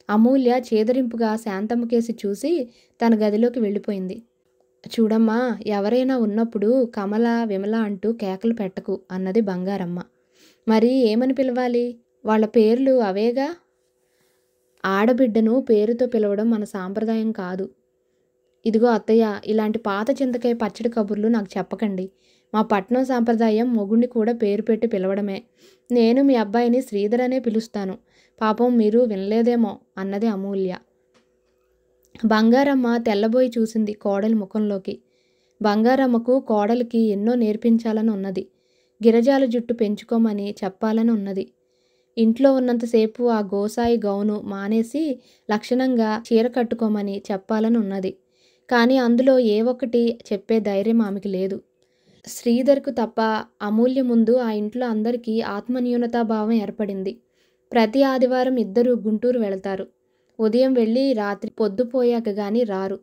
అమూల్య చేదరింపుగా శాంతమ్మ కేసి చూసి తన గదిలోకి వెళ్ళిపోయింది. చూడమ్మా, ఎవరైనా ఉన్నప్పుడు కమల, విమల అంటూ కేకలు పెట్టకు అన్నది బంగారమ్మ. మరి ఏమని పిలవాలి? వాళ్ళ పేర్లు అవేగా. ఆడబిడ్డను పేరుతో పిలవడం మన సాంప్రదాయం కాదు. ఇదిగో అత్తయ్య, ఇలాంటి పాత చింతకాయ పచ్చడి కబుర్లు నాకు చెప్పకండి. మా పట్నం సాంప్రదాయం మొగుణ్ణి కూడా పేరు పెట్టి పిలవడమే. నేను మీ అబ్బాయిని శ్రీధర్ అనే పిలుస్తాను. పాపం మీరు వినలేదేమో అన్నది అమూల్య. బంగారమ్మ తెల్లబోయి చూసింది కోడలి ముఖంలోకి. బంగారమ్మకు కోడలికి ఎన్నో నేర్పించాలని ఉన్నది. గిరజాల జుట్టు పెంచుకోమని చెప్పాలని ఉన్నది. ఇంట్లో ఉన్నంతసేపు ఆ గోసాయి గౌను మానేసి లక్షణంగా చీర కట్టుకోమని చెప్పాలని ఉన్నది. కానీ అందులో ఏ ఒక్కటి చెప్పే ధైర్యం ఆమెకి లేదు. శ్రీధర్కు తప్ప అమూల్య ముందు ఆ ఇంట్లో అందరికీ ఆత్మన్యూనతాభావం ఏర్పడింది. ప్రతి ఆదివారం ఇద్దరూ గుంటూరు వెళతారు. ఉదయం వెళ్ళి రాత్రి పొద్దుపోయాక గాని రారు.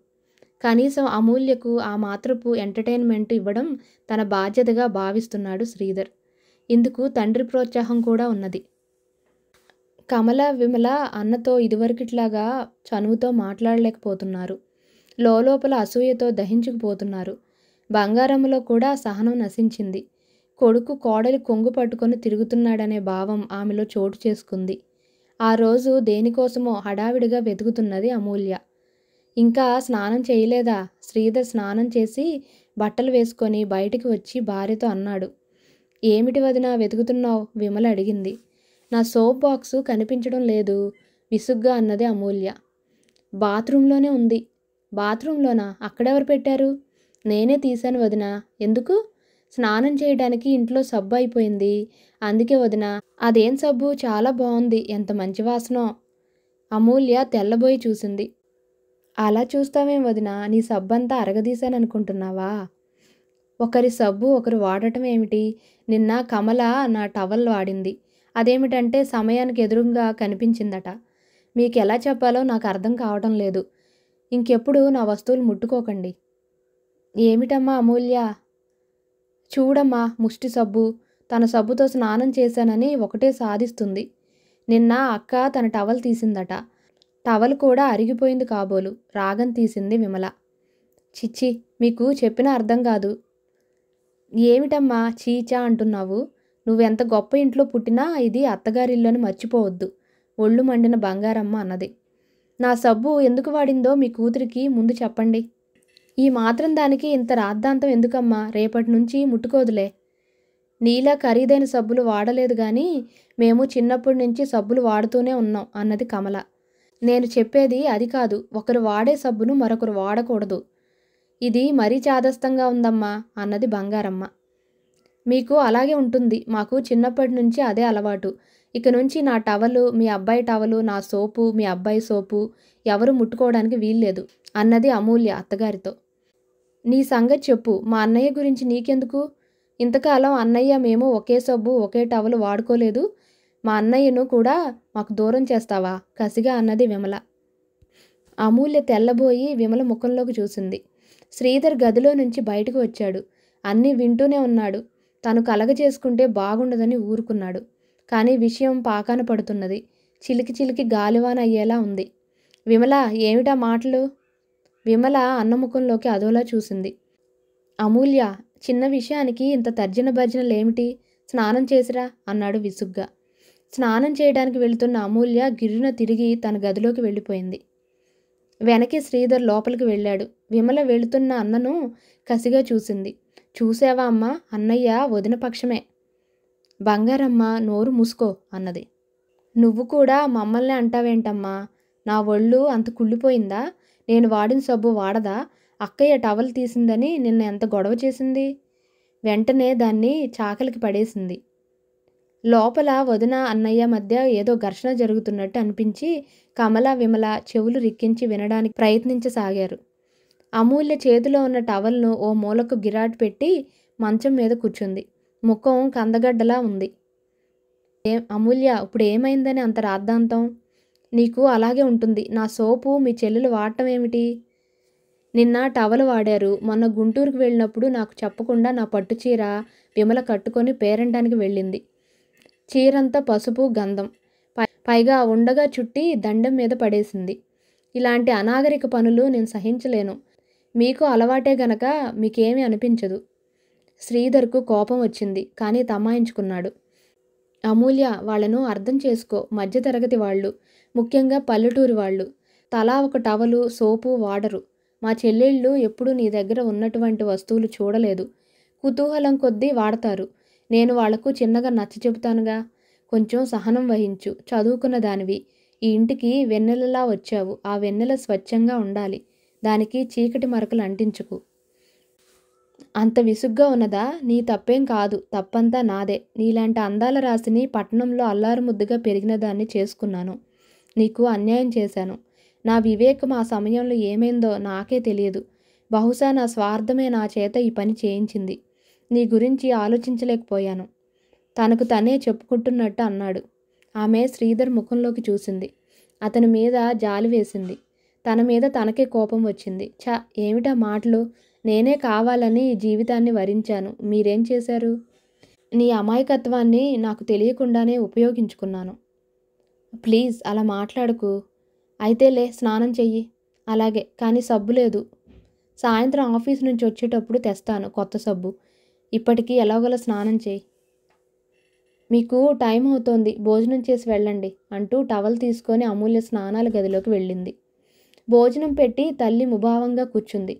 కనీసం అమూల్యకు ఆ మాత్రపు ఎంటర్టైన్మెంట్ ఇవ్వడం తన బాధ్యతగా భావిస్తున్నాడు శ్రీధర్. ఇందుకు తండ్రి ప్రోత్సాహం కూడా ఉన్నది. కమల, విమల అన్నతో ఇదివరకిట్లాగా చనువుతో మాట్లాడలేకపోతున్నారు. లోపల అసూయతో దహించుకుపోతున్నారు. బంగారమ్మలో కూడా సహనం నశించింది. కొడుకు కోడలి కొంగు పట్టుకొని తిరుగుతున్నాడనే భావం ఆమెలో చోటు చేసుకుంది. ఆ రోజు దేనికోసమో హడావిడిగా వెతుకుతున్నది అమూల్య. ఇంకా స్నానం చేయలేదా? శ్రీధర్ స్నానం చేసి బట్టలు వేసుకొని బయటికి వచ్చి భార్యతో అన్నాడు. ఏమిటి వదినా వెతుకుతున్నావు? విమల అడిగింది. నా సోప్ బాక్సు కనిపించడం లేదు విసుగ్గా అన్నది అమూల్య. బాత్రూంలోనే ఉంది. బాత్రూంలోనా? అక్కడెవరు పెట్టారు? నేనే తీశాను వదినా. ఎందుకు? స్నానం చేయడానికి ఇంట్లో సబ్బు అయిపోయింది, అందుకే వదినా. అదేం సబ్బు? చాలా బాగుంది, ఎంత మంచి వాసనో. అమూల్య తెల్లబోయి చూసింది. అలా చూస్తావేం వదినా? నీ సబ్బంతా అరగదీశాననుకుంటున్నావా? ఒకరి సబ్బు ఒకరు వాడటం ఏమిటి? నిన్న కమల నా టవల్ వాడింది. అదేమిటంటే సమయానికి ఎదురుగా కనిపించిందట. మీకు ఎలా చెప్పాలో నాకు అర్థం కావటం లేదు. ఇంకెప్పుడు నా వస్తువులు ముట్టుకోకండి. ఏమిటమ్మా అమూల్య? చూడమ్మా, ముష్టి సబ్బు. తన సబ్బుతో స్నానం చేశానని ఒకటే సాధిస్తుంది. నిన్న అక్క తన టవల్ తీసిందట. టవల్ కూడా అరిగిపోయింది కాబోలు. రాగం తీసింది విమల. చిచ్చి, మీకు చెప్పినా అర్థం కాదు. ఏమిటమ్మా చీచా అంటున్నావు? నువ్వెంత గొప్ప ఇంట్లో పుట్టినా ఇది అత్తగారిల్లు అని మర్చిపోవద్దు. ఒళ్ళు మండిన బంగారమ్మ అన్నది. నా సబ్బు ఎందుకు వాడిందో మీ కూతురికి ముందు చెప్పండి. ఈ మాత్రం దానికి ఇంత రాద్ధాంతం ఎందుకమ్మా? రేపటి నుంచి ముట్టుకోదులే. నీలా ఖరీదైన సబ్బులు వాడలేదు గాని మేము చిన్నప్పటి నుంచి సబ్బులు వాడుతూనే ఉన్నాం అన్నది కమల. నేను చెప్పేది అది కాదు. ఒకరు వాడే సబ్బును మరొకరు వాడకూడదు. ఇది మరీ చాదస్తంగా ఉందమ్మా అన్నది బంగారమ్మ. మీకు అలాగే ఉంటుంది. మాకు చిన్నప్పటి నుంచి అదే అలవాటు. ఇక నుంచి నా టవలు, మీ అబ్బాయి టవలు, నా సోపు, మీ అబ్బాయి సోపు ఎవరు ముట్టుకోవడానికి వీల్లేదు అన్నది అమూల్య అత్తగారితో. నీ సంగతి చెప్పు. మా అన్నయ్య గురించి నీకెందుకు? ఇంతకాలం అన్నయ్య మేము ఒకే సబ్బు ఒకే టవలు వాడుకోలేదు. మా అన్నయ్యను కూడా మాకు దూరం చేస్తావా? కసిగా అన్నది విమల. అమూల్య తెల్లబోయి విమల ముఖంలోకి చూసింది. శ్రీధర్ గదిలో నుంచి బయటకు వచ్చాడు. అన్నీ వింటూనే ఉన్నాడు. తను కలగజేసుకుంటే బాగుండదని ఊరుకున్నాడు. కానీ విషయం పాకాన పడుతున్నది. చిలికి చిలికి గాలివాన అయ్యేలా ఉంది. విమల, ఏమిటా మాటలు? విమల అన్నముఖంలోకి అదోలా చూసింది. అమూల్య, చిన్న విషయానికి ఇంత తర్జన భర్జనలేమిటి? స్నానం చేసిరా అన్నాడు విసుగ్గా. స్నానం చేయడానికి వెళుతున్న అమూల్య గిర్రున తిరిగి తన గదిలోకి వెళ్ళిపోయింది. వెనక్కి శ్రీధర్ లోపలికి వెళ్ళాడు. విమల వెళుతున్న అన్నను కసిగా చూసింది. చూసావా అమ్మా, అన్నయ్య వదిన పక్షమే. బంగారమ్మ నోరు మూసుకో అన్నది. నువ్వు కూడా మమ్మల్ని అంటావేంటమ్మా? నా ఒళ్ళు అంత కుళ్ళిపోయిందా? నేను వాడిన సబ్బు వాడదా? అక్కయ్య టవల్ తీసిందని నిన్న ఎంత గొడవ చేసింది. వెంటనే దాన్ని చాకలికి పడేసింది. లోపల వదిన అన్నయ్య మధ్య ఏదో ఘర్షణ జరుగుతున్నట్టు అనిపించి కమల విమల చెవులు రిక్కించి వినడానికి ప్రయత్నించసాగారు. అమూల్య చేతిలో ఉన్న టవల్ను ఓ మూలకు గిరాటు పెట్టి మంచం మీద కూర్చుంది. ముఖం కందగడ్డలా ఉంది. అమూల్య, ఇప్పుడు ఏమైందని అంత రాద్ధాంతం? నీకు అలాగే ఉంటుంది. నా సోపు మీ చెల్లెలు వాడటం ఏమిటి? నిన్న టవల్ వాడారు. మొన్న గుంటూరుకు వెళ్ళినప్పుడు నాకు చెప్పకుండా నా పట్టుచీర విమల కట్టుకొని పేరంటానికి వెళ్ళింది. చీరంతా పసుపు గంధం, పైగా ఉండగా చుట్టి దండం మీద పడేసింది. ఇలాంటి అనాగరిక పనులు నేను సహించలేను. మీకు అలవాటే గనక మీకేమీ అనిపించదు. శ్రీధర్కు కోపం వచ్చింది. కానీ తమాయించుకున్నాడు. అమూల్య, వాళ్లను అర్థం చేసుకో. మధ్యతరగతి వాళ్ళు, ముఖ్యంగా పల్లెటూరి వాళ్ళు తలా ఒక టవలు సోపు వాడరు. మా చెల్లెళ్ళు ఎప్పుడూ నీ దగ్గర ఉన్నటువంటి వస్తువులు చూడలేదు. కుతూహలం కొద్దీ వాడతారు. నేను వాళ్లకు చిన్నగా నచ్చ చెబుతానుగా. కొంచెం సహనం వహించు. చదువుకున్న దానివి. ఈ ఇంటికి వెన్నెలలా వచ్చావు. ఆ వెన్నెల స్వచ్ఛంగా ఉండాలి. దానికి చీకటి మరకలు అంటించుకు. అంత విసుగ్గా ఉన్నదా? నీ తప్పేం కాదు. తప్పంతా నాదే. నీలాంటి అందాల రాశిని పట్టణంలో అల్లారు ముద్దుగా పెరిగిన దాన్ని చేసుకున్నాను. నీకు అన్యాయం చేశాను. నా వివేకం ఆ సమయంలో ఏమైందో నాకే తెలియదు. బహుశా నా స్వార్థమే నా చేత ఈ పని చేయించింది. నీ గురించి ఆలోచించలేకపోయాను. తనకు తనే చెప్పుకుంటున్నట్టు అన్నాడు. ఆమె శ్రీధర్ ముఖంలోకి చూసింది. అతని మీద జాలి వేసింది. తన మీద తనకే కోపం వచ్చింది. ఏమిటా మాటలు? నేనే కావాలని ఈ జీవితాన్ని వరించాను. మీరేం చేశారు? నీ అమాయకత్వాన్ని నాకు తెలియకుండానే ఉపయోగించుకున్నాను. ప్లీజ్ అలా మాట్లాడకు. అయితేలే, స్నానం చెయ్యి. అలాగే, కానీ సబ్బు లేదు. సాయంత్రం ఆఫీస్ నుంచి వచ్చేటప్పుడు తెస్తాను కొత్త సబ్బు. ఇప్పటికీ ఎలాగోలా స్నానం చేయి. మీకు టైం అవుతోంది. భోజనం చేసి వెళ్ళండి అంటూ టవల్ తీసుకొని అమూల్య స్నానాల గదిలోకి వెళ్ళింది. భోజనం పెట్టి తల్లి ముభావంగా కూర్చుంది.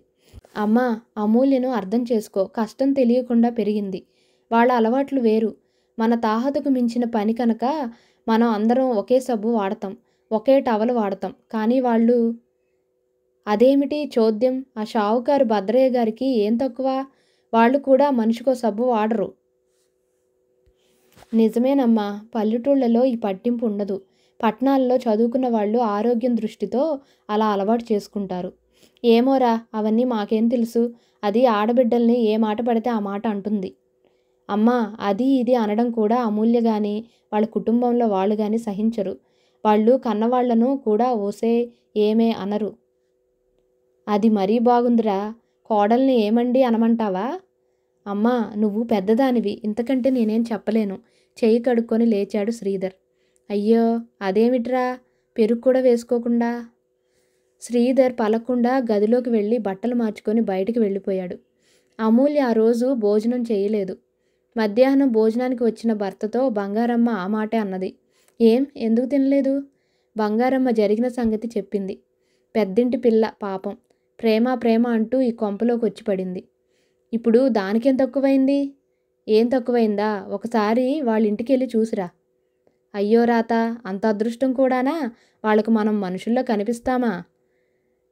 అమ్మా, అమూల్యను అర్థం చేసుకో. కష్టం తెలియకుండా పెరిగింది. వాళ్ళ అలవాట్లు వేరు. మన తాహతకు మించిన పని కనుక మనం అందరం ఒకే సబ్బు వాడతాం, ఒకే టవల్ వాడతాం. కానీ వాళ్ళు అదేమిటి చోద్యం? ఆ షావుకారు భద్రయ్య గారికి ఏం తక్కువ? వాళ్ళు కూడా మనిషికో సబ్బు వాడరు. నిజమేనమ్మా, పల్లెటూళ్ళలో ఈ పట్టింపు ఉండదు. పట్టణాల్లో చదువుకున్న వాళ్ళు ఆరోగ్యం దృష్టితో అలా అలవాటు చేసుకుంటారు. ఏమోరా, అవన్నీ మాకేం తెలుసు. అది ఆడబిడ్డల్ని ఏ మాట పడితే ఆ మాట అంటుంది. అమ్మా, అది ఇది అనడం కూడా అమూల్య గాని వాళ్ళ కుటుంబంలో వాళ్ళు గాని సహించరు. వాళ్ళు కన్నవాళ్లను కూడా ఓసే ఏమే అనరు. అది మరీ బాగుందిరా. కోడల్ని ఏమండి అనమంటావా? అమ్మా, నువ్వు పెద్దదానివి. ఇంతకంటే నేనేం చెప్పలేను. చెయ్యి కడుక్కొని లేచాడు శ్రీధర్. అయ్యో, అదేమిట్రా, పెరుగు కూడా వేసుకోకుండా? శ్రీధర్ పలకుండా గదిలోకి వెళ్ళి బట్టలు మార్చుకొని బయటికి వెళ్ళిపోయాడు. అమూల్య ఆ రోజు భోజనం చేయలేదు. మధ్యాహ్నం భోజనానికి వచ్చిన భర్తతో బంగారమ్మ ఆ మాటే అన్నది. ఏం ఎందుకు తినలేదు? బంగారమ్మ జరిగిన సంగతి చెప్పింది. పెద్దింటి పిల్ల పాపం ప్రేమ ప్రేమ అంటూ ఈ కొంపలోకి వచ్చి పడింది. ఇప్పుడు దానికేం తక్కువైంది? ఏం తక్కువైందా? ఒకసారి వాళ్ళ ఇంటికెళ్ళి చూసిరా. అయ్యో రాత, అంత అదృష్టం కూడానా? వాళ్ళకు మనం మనుషుల్లో కనిపిస్తామా?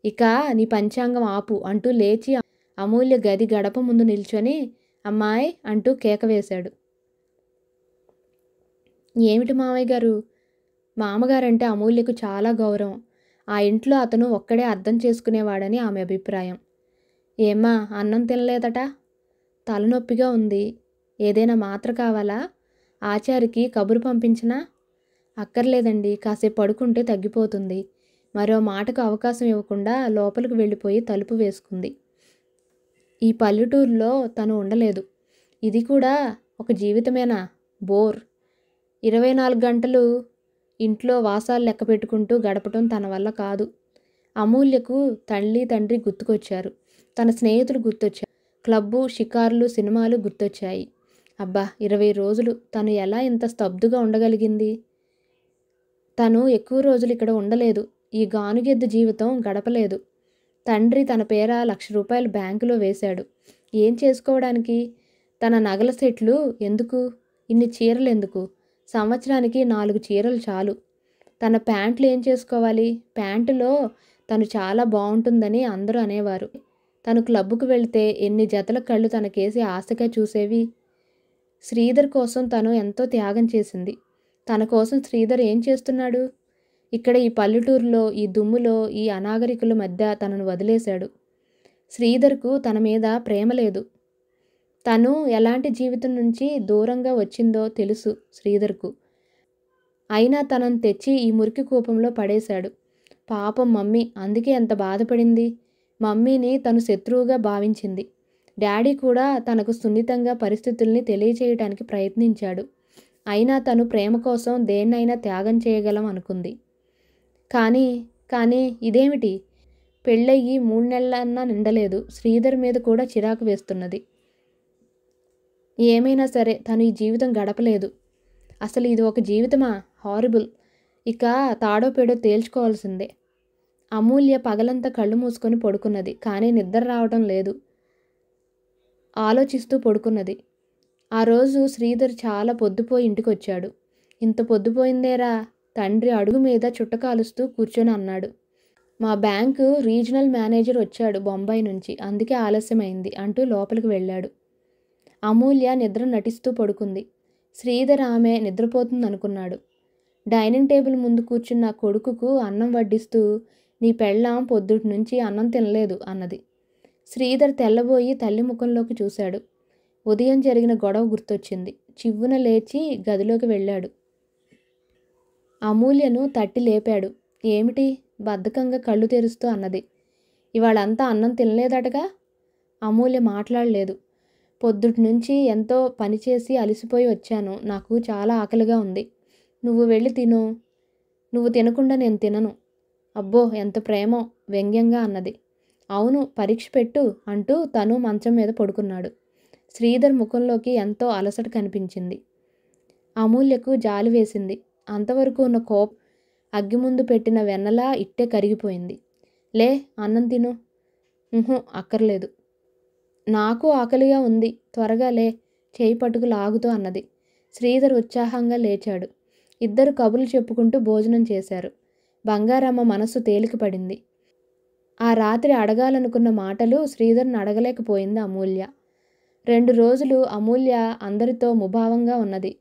ఇక నీ పంచాంగం ఆపు అంటూ లేచి అమూల్య గది గడప ముందు నిల్చొని అమ్మాయ్ అంటూ కేక వేశాడు. ఏమిటి మామయ్య గారు? మామగారంటే అమూల్యకు చాలా గౌరవం. ఆ ఇంట్లో అతను ఒక్కడే అర్థం చేసుకునేవాడని ఆమె అభిప్రాయం. ఏమ్మా అన్నం తినలేదట? తలనొప్పిగా ఉంది. ఏదైనా మాత్ర కావాలా? ఆచారికి కబురు పంపించినా? అక్కర్లేదండి, కాసేపు పడుకుంటే తగ్గిపోతుంది. మరో మాటకు అవకాశం ఇవ్వకుండా లోపలికి వెళ్ళిపోయి తలుపు వేసుకుంది. ఈ పల్లెటూరులో తను ఉండలేదు. ఇది కూడా ఒక జీవితమేనా? బోర్. 24 గంటలు ఇంట్లో వాసాలు లెక్క పెట్టుకుంటూ గడపటం తన వల్ల కాదు. అమూల్యకు తల్లి తండ్రి గుర్తుకొచ్చారు. తన స్నేహితులు గుర్తొచ్చారు. క్లబ్బు, షికార్లు, సినిమాలు గుర్తొచ్చాయి. అబ్బా, 20 రోజులు తను ఎలా ఇంత స్తబ్దుగా ఉండగలిగింది? తను ఎక్కువ రోజులు ఇక్కడ ఉండలేదు. ఈ గానుగెద్దు జీవితం గడపలేదు. తండ్రి తన పేర ₹1,00,000 బ్యాంకులో వేశాడు. ఏం చేసుకోవడానికి? తన నగల సెట్లు ఎందుకు? ఇన్ని చీరలు ఎందుకు? సంవత్సరానికి 4 చీరలు చాలు. తన ప్యాంట్లు ఏం చేసుకోవాలి? ప్యాంటులో తను చాలా బాగుంటుందని అందరూ అనేవారు. తను క్లబ్బుకు వెళితే ఎన్ని జతల కళ్ళు తనకేసి ఆశగా చూసేవి. శ్రీధర్ కోసం తను ఎంతో త్యాగం చేసింది. తన కోసం శ్రీధర్ ఏం చేస్తున్నాడు? ఇక్కడ ఈ పల్లెటూరులో, ఈ దుమ్ములో, ఈ అనాగరికుల మధ్య తనను వదిలేశాడు. శ్రీధర్కు తన మీద ప్రేమ లేదు. తను ఎలాంటి జీవితం నుంచి దూరంగా వచ్చిందో తెలుసు శ్రీధర్కు. అయినా తనను తెచ్చి ఈ మురికి కూపంలో పడేశాడు. పాపం మమ్మీ అందుకే ఎంత బాధపడింది. మమ్మీని తను శత్రువుగా భావించింది. డాడీ కూడా తనకు సున్నితంగా పరిస్థితుల్ని తెలియచేయటానికి ప్రయత్నించాడు. అయినా తను ప్రేమ కోసం దేన్నైనా త్యాగం చేయగలం అనుకుంది. కానీ ఇదేమిటి? పెళ్ళయ్యి 3 నెలలన్నా నిండలేదు. శ్రీధర్ మీద కూడా చిరాకు వేస్తున్నది. ఏమైనా సరే తను ఈ జీవితం గడపలేదు. అసలు ఇది ఒక జీవితమా? హారిబుల్. ఇక తాడో పేడో తేల్చుకోవాల్సిందే. అమూల్య పగలంతా కళ్ళు మూసుకొని పడుకున్నది. కానీ నిద్ర రావటం లేదు. ఆలోచిస్తూ పడుకున్నది. ఆ రోజు శ్రీధర్ చాలా పొద్దుపోయి ఇంటికొచ్చాడు. ఇంత పొద్దుపోయిందేరా? తండ్రి అడుగు మీద చుట్టకాలుస్తూ కూర్చొని అన్నాడు. మా బ్యాంకు రీజనల్ మేనేజర్ వచ్చాడు బొంబాయి నుంచి, అందుకే ఆలస్యమైంది అంటూ లోపలికి వెళ్ళాడు. అమూల్య నిద్ర నటిస్తూ పడుకుంది. శ్రీధర్ ఆమె నిద్రపోతుందనుకున్నాడు. డైనింగ్ టేబుల్ ముందు కూర్చున్న కొడుకుకు అన్నం వడ్డిస్తూ నీ పెళ్ళాం పొద్దుటి నుంచి అన్నం తినలేదు అన్నది. శ్రీధర్ తెల్లబోయి తల్లి ముఖంలోకి చూశాడు. ఉదయం జరిగిన గొడవ గుర్తొచ్చింది. చివ్వున లేచి గదిలోకి వెళ్ళాడు. అమూల్యను తట్టి లేపాడు. ఏమిటి? బద్ధకంగా కళ్ళు తెరుస్తూ అన్నది. ఇవాళంతా అన్నం తినలేదటగా? అమూల్య మాట్లాడలేదు. పొద్దుటి నుంచి ఎంతో పనిచేసి అలసిపోయి వచ్చాను. నాకు చాలా ఆకలిగా ఉంది. నువ్వు వెళ్ళి తిను. నువ్వు తినకుండా నేను తినను. అబ్బో ఎంత ప్రేమో వ్యంగ్యంగా అన్నది. అవును, పరీక్ష పెట్టు అంటూ తను మంచం మీద పడుకున్నాడు. శ్రీధర్ ముఖంలోకి ఎంతో అలసట కనిపించింది. అమూల్యకు జాలి వేసింది. అంతవరకు ఉన్న కోపం అగ్గి ముందు పెట్టిన వెన్నలా ఇట్టే కరిగిపోయింది. లే, అన్నం తిను. అక్కర్లేదు. నాకు ఆకలిగా ఉంది. త్వరగా లే, చేయి పట్టుకు లాగుతూ అన్నది. శ్రీధర్ ఉత్సాహంగా లేచాడు. ఇద్దరు కబుర్లు చెప్పుకుంటూ భోజనం చేశారు. బంగారమ్మ మనస్సు తేలికపడింది. ఆ రాత్రి అడగాలనుకున్న మాటలు శ్రీధర్ని అడగలేకపోయింది అమూల్య. 2 రోజులు అమూల్య అందరితో ముభావంగా ఉన్నది.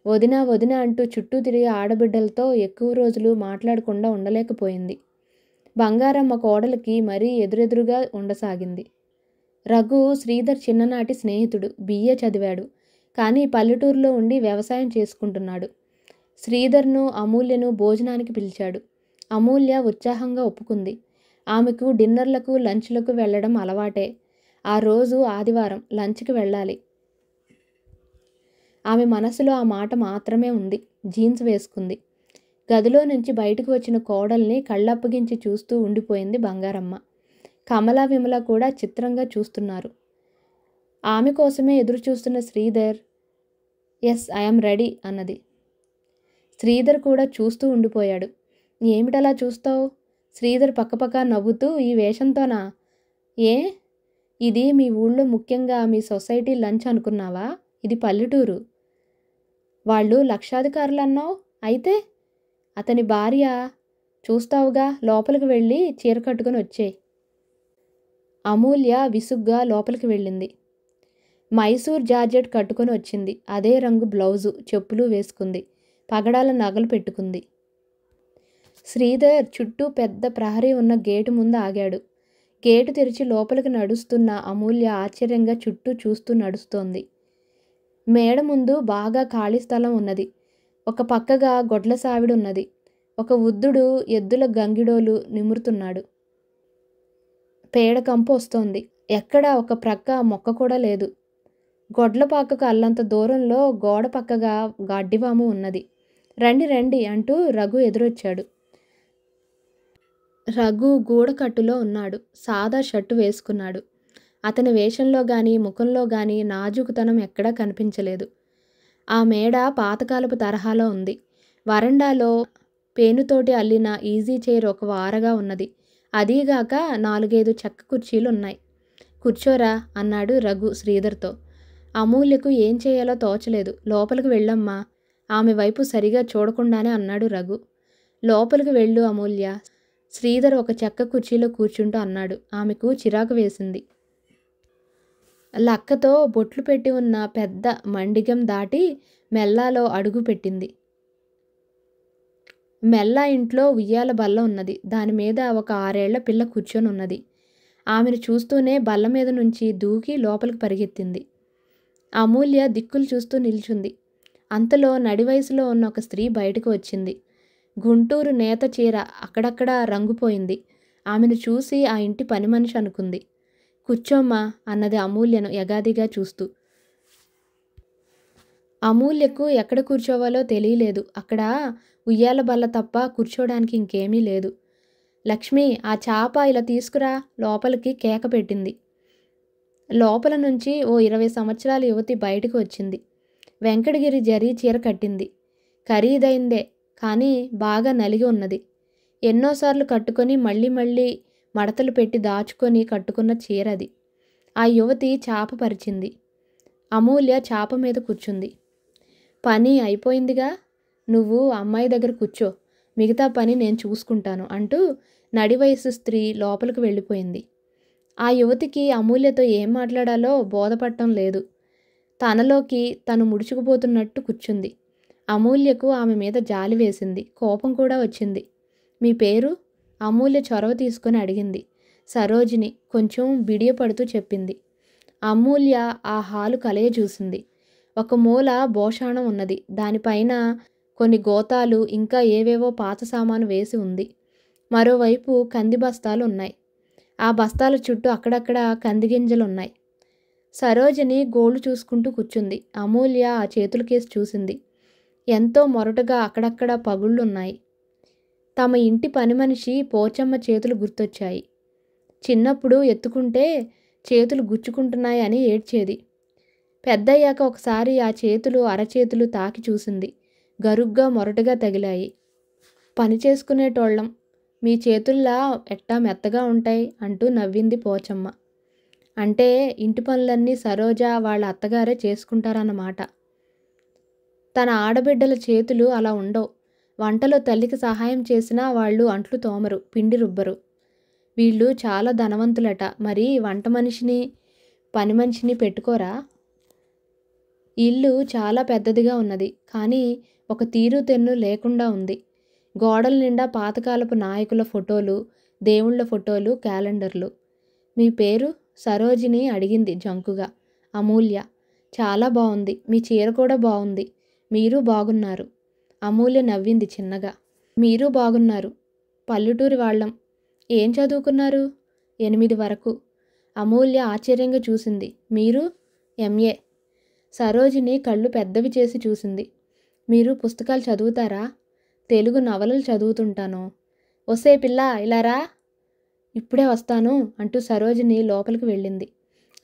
వదినా వదినా అంటూ చుట్టూ తిరిగే ఆడబిడ్డలతో ఎక్కువ రోజులు మాట్లాడకుండా ఉండలేకపోయింది. బంగారమ్మ కోడలికి మరీ ఎదురెదురుగా ఉండసాగింది. రఘు శ్రీధర్ చిన్ననాటి స్నేహితుడు. BA చదివాడు. కానీ పల్లెటూరులో ఉండి వ్యవసాయం చేసుకుంటున్నాడు. శ్రీధర్ను అమూల్యను భోజనానికి పిలిచాడు. అమూల్య ఉత్సాహంగా ఒప్పుకుంది. ఆమెకు డిన్నర్లకు లంచ్లకు వెళ్ళడం అలవాటే. ఆ రోజు ఆదివారం, లంచ్కి వెళ్ళాలి. ఆమె మనసులో ఆ మాట మాత్రమే ఉంది. జీన్స్ వేసుకుంది. గదిలో నుంచి బయటకు వచ్చిన కోడల్ని కళ్ళప్పగించి చూస్తూ ఉండిపోయింది బంగారమ్మ. కమల, విమల కూడా చిత్రంగా చూస్తున్నారు. ఆమె కోసమే ఎదురు చూస్తున్న శ్రీధర్, ఎస్ ఐఎమ్ రెడీ అన్నది. శ్రీధర్ కూడా చూస్తూ ఉండిపోయాడు. ఏమిటలా చూస్తావు? శ్రీధర్ పక్కపక్క నవ్వుతూ, ఈ వేషంతోనా? ఏ, ఇది మీ ఊళ్ళో ముఖ్యంగా మీ సొసైటీ లంచ్ అనుకున్నావా? ఇది పల్లెటూరు. వాళ్ళు లక్షాధికారులన్నావు. అయితే అతని భార్య చూస్తావుగా, లోపలికి వెళ్ళి చీర కట్టుకుని వచ్చేయ్. అమూల్య విసుగ్గా లోపలికి వెళ్ళింది. మైసూర్ జార్జెట్ కట్టుకొని వచ్చింది. అదే రంగు బ్లౌజు, చెప్పులు వేసుకుంది. పగడాల నగలు పెట్టుకుంది. శ్రీధర్ చుట్టూ పెద్ద ప్రహరీ ఉన్న గేటు ముందు ఆగాడు. గేటు తెరిచి లోపలికి నడుస్తున్న అమూల్య ఆశ్చర్యంగా చుట్టూ చూస్తూ నడుస్తోంది. మేడ ముందు బాగా ఖాళీ స్థలం ఉన్నది. ఒక పక్కగా గొడ్ల సావిడి ఉన్నది. ఒక వృద్ధుడు ఎద్దుల గంగిడోలు నిమురుతున్నాడు. పేడ కంపు వస్తోంది. ఎక్కడా ఒక ప్రక్క మొక్క కూడా లేదు. గొడ్ల పక్కకు అల్లంత దూరంలో గోడ పక్కగా గడ్డివాము ఉన్నది. రండి రండి అంటూ రఘు ఎదురొచ్చాడు. రఘు గూడకట్టులో ఉన్నాడు. సాదా షర్టు వేసుకున్నాడు. అతని వేషంలో గాని ముఖంలో గాని నాజూకుతనం ఎక్కడా కనిపించలేదు. ఆ మేడ పాతకాలపు తరహాలో ఉంది. వరండాలో పేనుతోటి అల్లిన ఈజీ చైర్ ఒక వారగా ఉన్నది. అదీగాక 4-5 చెక్క కుర్చీలున్నాయి. కూర్చోరా అన్నాడు రఘు శ్రీధర్తో. అమూల్యకు ఏం చేయాలో తోచలేదు. లోపలికి వెళ్ళమ్మా, ఆమె వైపు సరిగా చూడకుండానే అన్నాడు రఘు. లోపలికి వెళ్ళు అమూల్య, శ్రీధర్ ఒక చెక్క కుర్చీలో కూర్చుంటూ అన్నాడు. ఆమెకు చిరాకు వేసింది. లక్కతో బొట్లు పెట్టి ఉన్న పెద్ద మండిగం దాటి మెల్లాలో అడుగు పెట్టింది. మెల్లా ఇంట్లో ఉయ్యాల బల్ల ఉన్నది. దానిమీద ఒక 6 ఏళ్ల పిల్ల కూర్చొని ఉన్నది. ఆమెను చూస్తూనే బల్ల మీద నుంచి దూకి లోపలికి పరిగెత్తింది. అమూల్య దిక్కులు చూస్తూ నిల్చుంది. అంతలో నడి వయసులో ఉన్న ఒక స్త్రీ బయటకు వచ్చింది. గుంటూరు నేత చీర అక్కడక్కడా రంగుపోయింది. ఆమెను చూసి ఆ ఇంటి పని మనిషి అనుకుంది. కూర్చోమ్మా అన్నది అమూల్యను ఎగాదిగా చూస్తూ. అమూల్యకు ఎక్కడ కూర్చోవాలో తెలియలేదు. అక్కడ ఉయ్యాల బల్ల తప్ప కూర్చోడానికి ఇంకేమీ లేదు. లక్ష్మి, ఆ చాప ఇలా తీసుకురా, లోపలికి కేక పెట్టింది. లోపల నుంచి ఓ 20 సంవత్సరాల యువతి బయటకు వచ్చింది. వెంకటగిరి జరీ చీర కట్టింది. ఖరీదైందే, కానీ బాగా నలిగి ఉన్నది. ఎన్నోసార్లు కట్టుకొని మళ్ళీ మళ్ళీ మడతలు పెట్టి దాచుకొని కట్టుకున్న చీరది. ఆ యువతి చాప పరిచింది. అమూల్య చాప మీద కూర్చుంది. పని అయిపోయిందిగా, నువ్వు అమ్మాయి దగ్గర కూర్చో, మిగతా పని నేను చూసుకుంటాను అంటూ నడివయసు స్త్రీ లోపలికి వెళ్ళిపోయింది. ఆ యువతికి అమూల్యతో ఏం మాట్లాడాలో బోధపడటం లేదు. తనలోకి తను ముడుచుకుపోతున్నట్టు కూర్చుంది. అమూల్యకు ఆమె మీద జాలి వేసింది. కోపం కూడా వచ్చింది. మీ పేరు? అమూల్య చొరవ తీసుకొని అడిగింది. సరోజిని కొంచెం బిడియపడుతూ చెప్పింది. అమూల్య ఆ హాలు కలయ చూసింది. ఒక మూల భోషాణం ఉన్నది. దానిపైన కొన్ని గోతాలు, ఇంకా ఏవేవో పాత సామాను వేసి ఉంది. మరోవైపు కంది బస్తాలు ఉన్నాయి. ఆ బస్తాల చుట్టూ అక్కడక్కడ కందిగింజలున్నాయి. సరోజిని గోళ్లు చూసుకుంటూ కూర్చుంది. అమూల్య ఆ చేతుల కేసి చూసింది. ఎంతో మొరటుగా అక్కడక్కడ పగుళ్ళున్నాయి. తమ ఇంటి పని మనిషి పోచమ్మ చేతులు గుర్తొచ్చాయి. చిన్నప్పుడు ఎత్తుకుంటే చేతులు గుచ్చుకుంటున్నాయి అని ఏడ్చేది. పెద్దయ్యాక ఒకసారి ఆ చేతులు అరచేతులు తాకి చూసింది. గరుగ్గా మొరటుగా తగిలాయి. పని చేసుకునేటోళ్ళం, మీ చేతుల్లా ఎట్టా మెత్తగా ఉంటాయి అంటూ నవ్వింది పోచమ్మ. అంటే ఇంటి పనులన్నీ సరోజ వాళ్ళ అత్తగారే చేసుకుంటారన్నమాట. తన ఆడబిడ్డల చేతులు అలా ఉండవు. వంటలో తల్లికి సహాయం చేసినా వాళ్ళు అంట్లు తోమరు, పిండి రుబ్బరు. వీళ్ళు చాలా ధనవంతులట. మరి వంట మనిషిని, పని మనిషిని పెట్టుకోరా? ఇల్లు చాలా పెద్దదిగా ఉన్నది. కానీ ఒక తీరు తెన్ను లేకుండా ఉంది. గోడల నిండా పాతకాలపు నాయకుల ఫోటోలు, దేవుళ్ళ ఫోటోలు, క్యాలెండర్లు. మీ పేరు? సరోజిని అడిగింది జంకుగా. అమూల్య. చాలా బాగుంది. మీ చీర కూడా బాగుంది. మీరు బాగున్నారు. అమూల్య నవ్వింది చిన్నగా. మీరు బాగున్నారు. పల్లెటూరి వాళ్ళం. ఏం చదువుకున్నారు? 8 వరకు. అమూల్య ఆశ్చర్యంగా చూసింది. మీరు? MA. సరోజిని కళ్ళు పెద్దవి చేసి చూసింది. మీరు పుస్తకాలు చదువుతారా? తెలుగు నవలలు చదువుతుంటాను. ఒసే పిల్ల, ఇలా రా. ఇప్పుడే వస్తాను అంటూ సరోజిని లోపలికి వెళ్ళింది.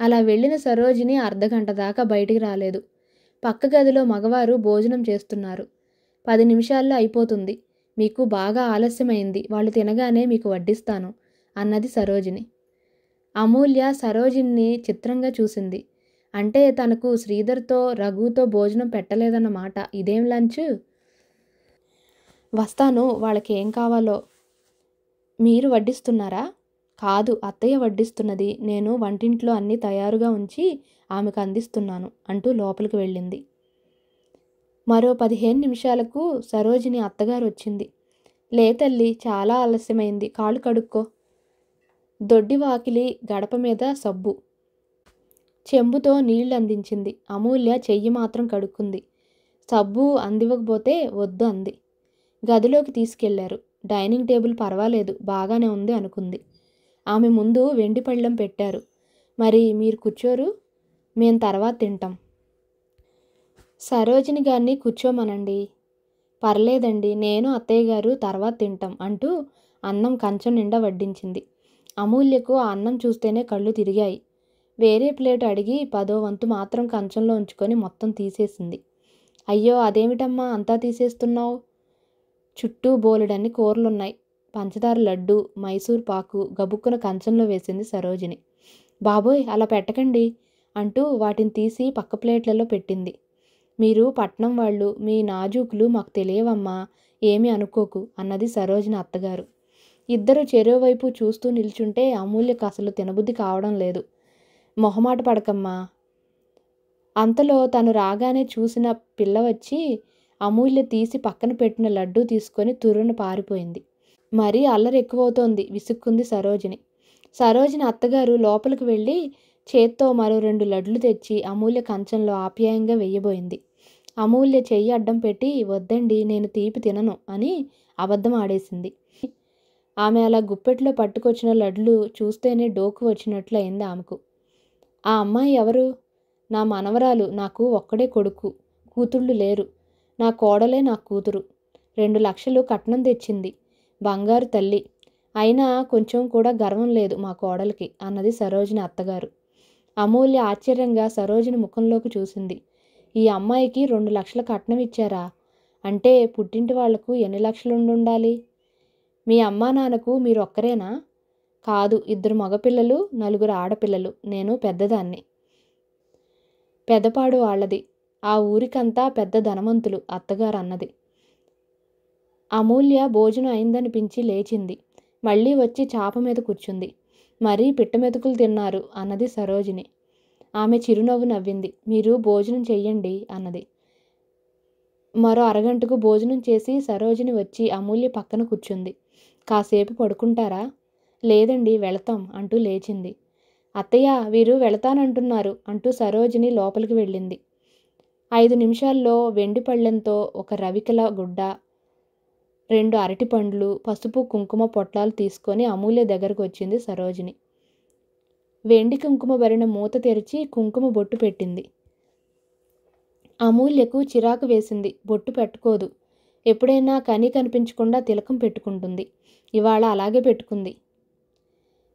అలా వెళ్ళిన సరోజిని అర్ధగంట దాకా బయటికి రాలేదు. పక్క గదిలో మగవారు భోజనం చేస్తున్నారు. 10 నిమిషాల్లో అయిపోతుంది. మీకు బాగా ఆలస్యమైంది. వాళ్ళు తినగానే మీకు వడ్డిస్తాను అన్నది సరోజిని. అమూల్య సరోజిని చిత్రంగా చూసింది. అంటే తనకు శ్రీధర్తో రఘుతో భోజనం పెట్టలేదన్నమాట. ఇదేం లంచ్? వస్తాను, వాళ్ళకేం కావాలో. మీరు వడ్డిస్తున్నారా? కాదు, అత్తయ్య వడ్డిస్తున్నది. నేను వంటింట్లో అన్నీ తయారుగా ఉంచి ఆమెకు అందిస్తున్నాను అంటూ లోపలికి వెళ్ళింది. మరో 15 నిమిషాలకు సరోజిని అత్తగారు వచ్చింది. లే తల్లి, చాలా ఆలస్యమైంది, కాళ్ళు కడుక్కో. దొడ్డి వాకిలి గడప మీద సబ్బు చెంబుతో నీళ్లు అందించింది. అమూల్య చెయ్యి మాత్రం కడుక్కుంది. సబ్బు అందివ్వకపోతే వద్దు అంది. గదిలోకి తీసుకెళ్లారు. డైనింగ్ టేబుల్ పర్వాలేదు, బాగానే ఉంది అనుకుంది. ఆమె ముందు వెండి పళ్ళెం పెట్టారు. మరి మీరు కూర్చోరు? మేం తర్వాత తింటాం. సరోజిని గారిని కూర్చోమనండి. పర్లేదండి, నేను అత్తయ్య గారు తర్వాత తింటాం అంటూ అన్నం కంచం నిండా వడ్డించింది. అమూల్యకు ఆ అన్నం చూస్తేనే కళ్ళు తిరిగాయి. వేరే ప్లేట్ అడిగి 10వ వంతు మాత్రం కంచంలో ఉంచుకొని మొత్తం తీసేసింది. అయ్యో, అదేమిటమ్మా అంతా తీసేస్తున్నావు? చుట్టూ బోలెడన్ని కూరలున్నాయి. పంచదార లడ్డు, మైసూర్ పాకు గబుక్కున కంచంలో వేసింది సరోజిని. బాబోయ్, అలా పెట్టకండి అంటూ వాటిని తీసి పక్క ప్లేట్లలో పెట్టింది. మీరు పట్నం వాళ్ళు, మీ నాజూకులు మాకు తెలియవమ్మా, ఏమీ అనుకోకు అన్నది సరోజిని అత్తగారు. ఇద్దరు చెరోవైపు చూస్తూ నిల్చుంటే అమూల్యకు అసలు తినబుద్ధి కావడం లేదు. మొహమాట పడకమ్మా. అంతలో తను రాగానే చూసిన పిల్ల వచ్చి అమూల్య తీసి పక్కన పెట్టిన లడ్డూ తీసుకొని తుర్రున పారిపోయింది. మరీ అల్లరి ఎక్కువవుతోంది, విసుక్కుంది సరోజిని. సరోజిని అత్తగారు లోపలికి వెళ్ళి చేత్తో మరో 2 లడ్లు తెచ్చి అమూల్య కంచంలో ఆప్యాయంగా వెయ్యబోయింది. అమూల్య చెయ్యి అడ్డం పెట్టి, వద్దండి, నేను తీపి తినను అని అబద్ధం ఆడేసింది. ఆమె అలా గుప్పెట్లో పట్టుకొచ్చిన లడ్లు చూస్తేనే డోకు వచ్చినట్లు అయింది ఆమెకు. ఆ అమ్మాయి ఎవరు? నా మనవరాలు. నాకు ఒక్కడే కొడుకు, కూతుళ్ళు లేరు. నా కోడలే నా కూతురు. 2 లక్షలు కట్నం తెచ్చింది. బంగారు తల్లి. అయినా కొంచెం కూడా గర్వం లేదు మా కోడలికి అన్నది సరోజిని అత్తగారు. అమూల్య ఆశ్చర్యంగా సరోజిని ముఖంలోకి చూసింది. ఈ అమ్మాయికి 2 లక్షల కట్నం ఇచ్చారా? అంటే పుట్టింటి వాళ్లకు ఎన్ని లక్షలుండుండాలి? మీ అమ్మా నాన్నకు మీరు ఒక్కరేనా? కాదు, 2 మగపిల్లలు, 4 ఆడపిల్లలు. నేను పెద్దదాన్ని. పెదపాడు వాళ్ళది. ఆ ఊరికంతా పెద్ద ధనవంతులు అత్తగారు అన్నది. అమూల్య భోజనం అయిందనిపించి లేచింది. మళ్ళీ వచ్చి చాప మీద కూర్చుంది. మరీ పిట్టమెతుకులు తిన్నారు అన్నది సరోజిని. ఆమె చిరునవ్వు నవ్వింది. మీరు భోజనం చెయ్యండి అన్నది. మరో అరగంటకు భోజనం చేసి సరోజిని వచ్చి అమూల్య పక్కన కూర్చుంది. కాసేపు పడుకుంటారా? లేదండి, వెళతాం అంటూ లేచింది. అత్తయ్య, వీరు వెళతానంటున్నారు అంటూ సరోజిని లోపలికి వెళ్ళింది. 5 నిమిషాల్లో వెండి పళ్ళెంతో ఒక రవికల గుడ్డ, 2 అరటిపండ్లు, పసుపు కుంకుమ పొట్లాలు తీసుకొని అమూల్య దగ్గరకు వచ్చింది సరోజిని. వెండి కుంకుమ భరిన మూత తెరిచి కుంకుమ బొట్టు పెట్టింది. అమూల్యకు చిరాకు వేసింది. బొట్టు పెట్టుకోదు. ఎప్పుడైనా కనీ కనిపించకుండా తిలకం పెట్టుకుంటుంది. ఇవాళ అలాగే పెట్టుకుంది.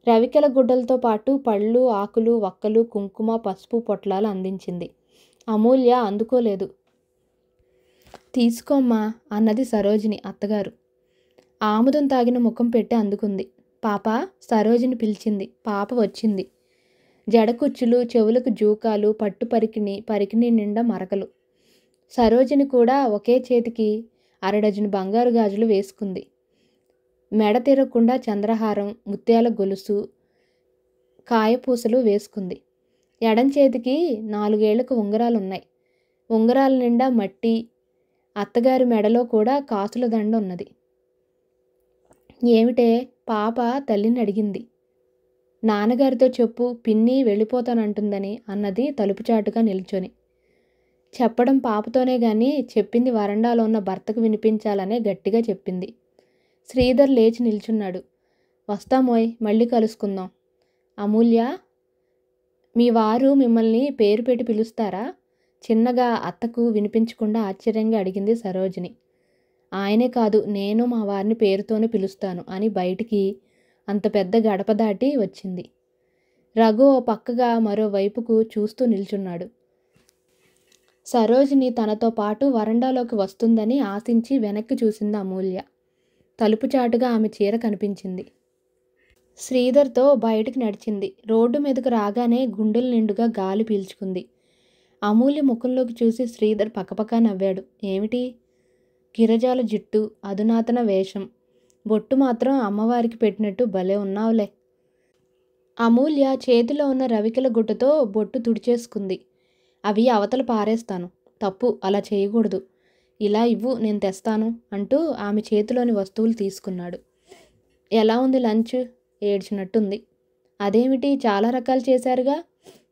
రవికెల గుడ్డలతో పాటు పళ్ళు, ఆకులు, వక్కలు, కుంకుమ, పసుపు పొట్లాలు అందించింది. అమూల్య అందుకోలేదు. తీసుకోమ్మా అన్నది సరోజిని అత్తగారు. ఆముదం తాగిన ముఖం పెట్టి అందుకుంది. పాప, సరోజిని పిలిచింది. పాప వచ్చింది. జడకుచ్చులు, చెవులకు జూకాలు, పట్టు పరికిణి నిండా మరకలు. సరోజిని కూడా ఒకే చేతికి 1/2 డజను బంగారు గాజులు వేసుకుంది. మెడ తిరగకుండా చంద్రహారం, ముత్యాల గొలుసు, కాయపూసలు వేసుకుంది. ఎడం చేతికి 4 ఏళ్లకు ఉంగరాలున్నాయి. ఉంగరాల నిండా మట్టి. అత్తగారి మెడలో కూడా కాసుల దండ ఉన్నది. ఏమిటే? పాప తల్లిని అడిగింది. నాన్నగారితో చెప్పు, పిన్ని వెళ్ళిపోతానంటుందని అన్నది తలుపుచాటుగా నిల్చొని. చెప్పడం పాపతోనే గాని చెప్పింది వరండాలో ఉన్న భర్తకు వినిపించాలనే గట్టిగా చెప్పింది. శ్రీధర్ లేచి నిల్చున్నాడు. వస్తామోయ్, మళ్ళీ కలుసుకుందాం. అమూల్య, మీ వారు మిమ్మల్ని పేరు పెట్టి పిలుస్తారా? చిన్నగా అత్తకు వినిపించకుండా ఆశ్చర్యంగా అడిగింది సరోజిని. ఆయనే కాదు, నేను మా వారిని పేరుతోనే పిలుస్తాను అని బయటికి అంత పెద్ద గడప దాటి వచ్చింది. రఘు ఓ పక్కగా మరోవైపుకు చూస్తూ నిల్చున్నాడు. సరోజిని తనతో పాటు వరండాలోకి వస్తుందని ఆశించి వెనక్కి చూసింది అమూల్య. తలుపు చాటుగా ఆమె చీర కనిపించింది. శ్రీధర్తో బయటికి నడిచింది. రోడ్డు మీదకు రాగానే గుండెల నిండుగా గాలి పీల్చుకుంది. అమూల్య ముఖంలోకి చూసి శ్రీధర్ పక్కపక్క నవ్వాడు. ఏమిటి? గిరజాల జుట్టు, అధునాతన వేషం, బొట్టు మాత్రం అమ్మవారికి పెట్టినట్టు భలే ఉన్నావులే. అమూల్య చేతిలో ఉన్న రవికెల గుట్టతో బొట్టు తుడిచేసుకుంది. అవి అవతల పారేస్తాను. తప్పు, అలా చేయకూడదు. ఇలా ఇవ్వు, నేను తెస్తాను అంటూ ఆమె చేతిలోని వస్తువులు తీసుకున్నాడు. ఎలా ఉంది లంచ్? ఏడ్చినట్టుంది. అదేమిటి, చాలా రకాలు చేశారుగా.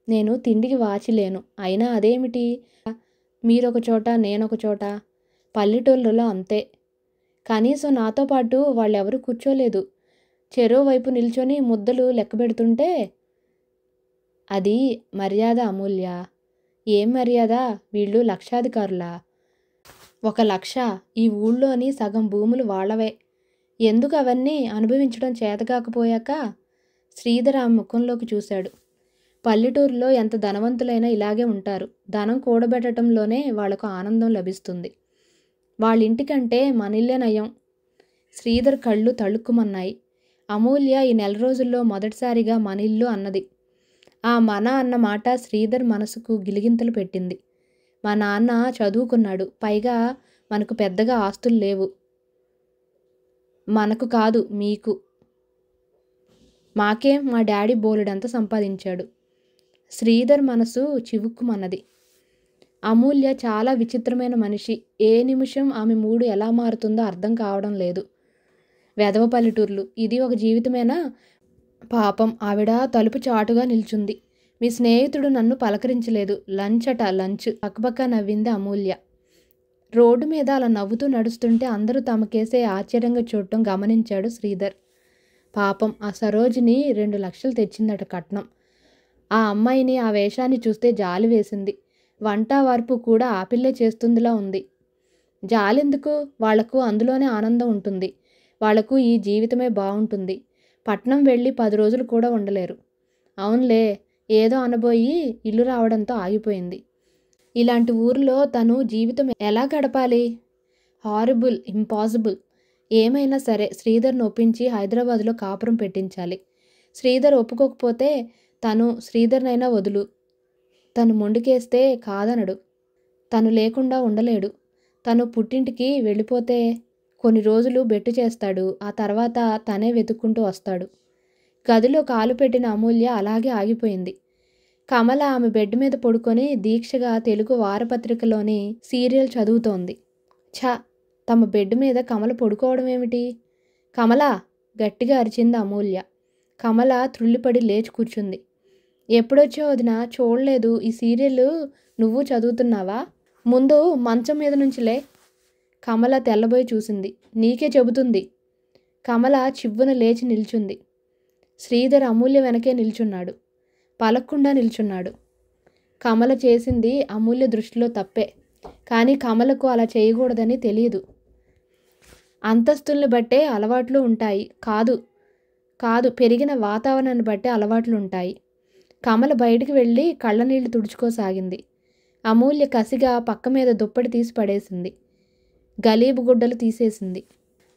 నేను తిండికి వాచిలేను. అయినా అదేమిటి, మీరొక చోట నేనొక చోట. పల్లెటూళ్ళలో అంతే. కనీసం నాతో పాటు వాళ్ళెవరూ కూర్చోలేదు. చెరో వైపు నిల్చొని ముద్దలు లెక్కబెడుతుంటే. అది మర్యాద అమూల్య. ఏం మర్యాద? వీళ్ళు లక్షాధికారులా? 1,00,000. ఈ ఊళ్ళోని సగం భూములు వాళ్ళవే. ఎందుకు అవన్నీ అనుభవించడం చేతకాకపోయాక? శ్రీధర్ ఆ ముఖంలోకి చూశాడు. పల్లెటూరులో ఎంత ధనవంతులైనా ఇలాగే ఉంటారు. ధనం కూడబెట్టడంలోనే వాళ్లకు ఆనందం లభిస్తుంది. వాళ్ళింటికంటే మనిల్లే నయం. శ్రీధర్ కళ్ళు తళుక్కుమన్నాయి. అమూల్య ఈ నెల రోజుల్లో మొదటిసారిగా మనిల్లు అన్నది. ఆ మన అన్న మాట శ్రీధర్ మనసుకు గిలిగింతలు పెట్టింది. మా నాన్న చదువుకున్నాడు. పైగా మనకు పెద్దగా ఆస్తులు లేవు. మనకు కాదు, మీకు. మాకేం, మా డాడీ బోలెడంతా సంపాదించాడు. శ్రీధర్ మనసు చివుక్కుమన్నది. అమూల్య చాలా విచిత్రమైన మనిషి. ఏ నిమిషం ఆమె మూడు ఎలా మారుతుందో అర్థం కావడం లేదు. వెధవ పల్లెటూర్లు, ఇది ఒక జీవితమేనా? పాపం, ఆవిడ తలుపు చాటుగా నిల్చుంది. మీ స్నేహితుడు నన్ను పలకరించలేదు. లంచ్ అట, లంచ్. పక్కపక్క నవ్వింది అమూల్య. రోడ్డు మీద అలా నవ్వుతూ నడుస్తుంటే అందరూ తమకేసే ఆశ్చర్యంగా చూడటం గమనించాడు శ్రీధర్. పాపం, ఆ సరోజిని 2 లక్షలు తెచ్చిందట కట్నం. ఆ అమ్మాయిని, ఆ వేషాన్ని చూస్తే జాలి వేసింది. వంట వార్పు కూడా ఆ పిల్లే చేస్తుందిలా ఉంది. జాలెందుకు? వాళ్లకు అందులోనే ఆనందం ఉంటుంది. వాళ్లకు ఈ జీవితమే బాగుంటుంది. పట్నం వెళ్ళి 10 రోజులు కూడా ఉండలేరు. అవునులే, ఏదో అనబోయి ఇల్లు రావడంతో ఆగిపోయింది. ఇలాంటి ఊరిలో తను జీవితం ఎలా గడపాలి? Horrible, impossible. ఏమైనా సరే శ్రీధర్ను ఒప్పించి హైదరాబాద్లో కాపురం పెట్టించాలి. శ్రీధర్ ఒప్పుకోకపోతే తను శ్రీధర్నైనా వదులు. తను మొండికేస్తే కాదనడు. తను లేకుండా ఉండలేడు. తను పుట్టింటికి వెళ్ళిపోతే కొన్ని రోజులు బెట్టు చేస్తాడు. ఆ తర్వాత తనే వెతుక్కుంటూ వస్తాడు. గదిలో కాలు పెట్టిన అమూల్య అలాగే ఆగిపోయింది. కమల ఆమె బెడ్ మీద పడుకొని దీక్షగా తెలుగు వారపత్రికలోని సీరియల్ చదువుతోంది. ఛ, తమ బెడ్ మీద కమల పడుకోవడం ఏమిటి? కమలా! గట్టిగా అరిచింది అమూల్య. కమల త్రుళ్ళిపడి లేచి కూర్చుంది. ఎప్పుడొచ్చో వదినా? చూడలేదు. ఈ సీరియల్ నువ్వు చదువుతున్నావా? ముందు మంచం మీద నుంచిలే. కమల తెల్లబోయి చూసింది. నీకే చెబుతుంది. కమల చివ్వున లేచి నిల్చుంది. శ్రీధర్ అమూల్య వెనకే నిల్చున్నాడు. పలక్కుండా నిల్చున్నాడు. కమల చేసింది అమూల్య దృష్టిలో తప్పే. కానీ కమలకు అలా చేయకూడదని తెలియదు. అంతస్తుల్ని బట్టే అలవాట్లు ఉంటాయి. కాదు పెరిగిన వాతావరణాన్ని బట్టే అలవాట్లు ఉంటాయి. కమల బయటికి వెళ్ళి కళ్ళనీళ్లు తుడుచుకోసాగింది. అమూల్య కసిగా పక్క మీద దుప్పటి తీసి పడేసింది. గలీబు గుడ్డలు తీసేసింది.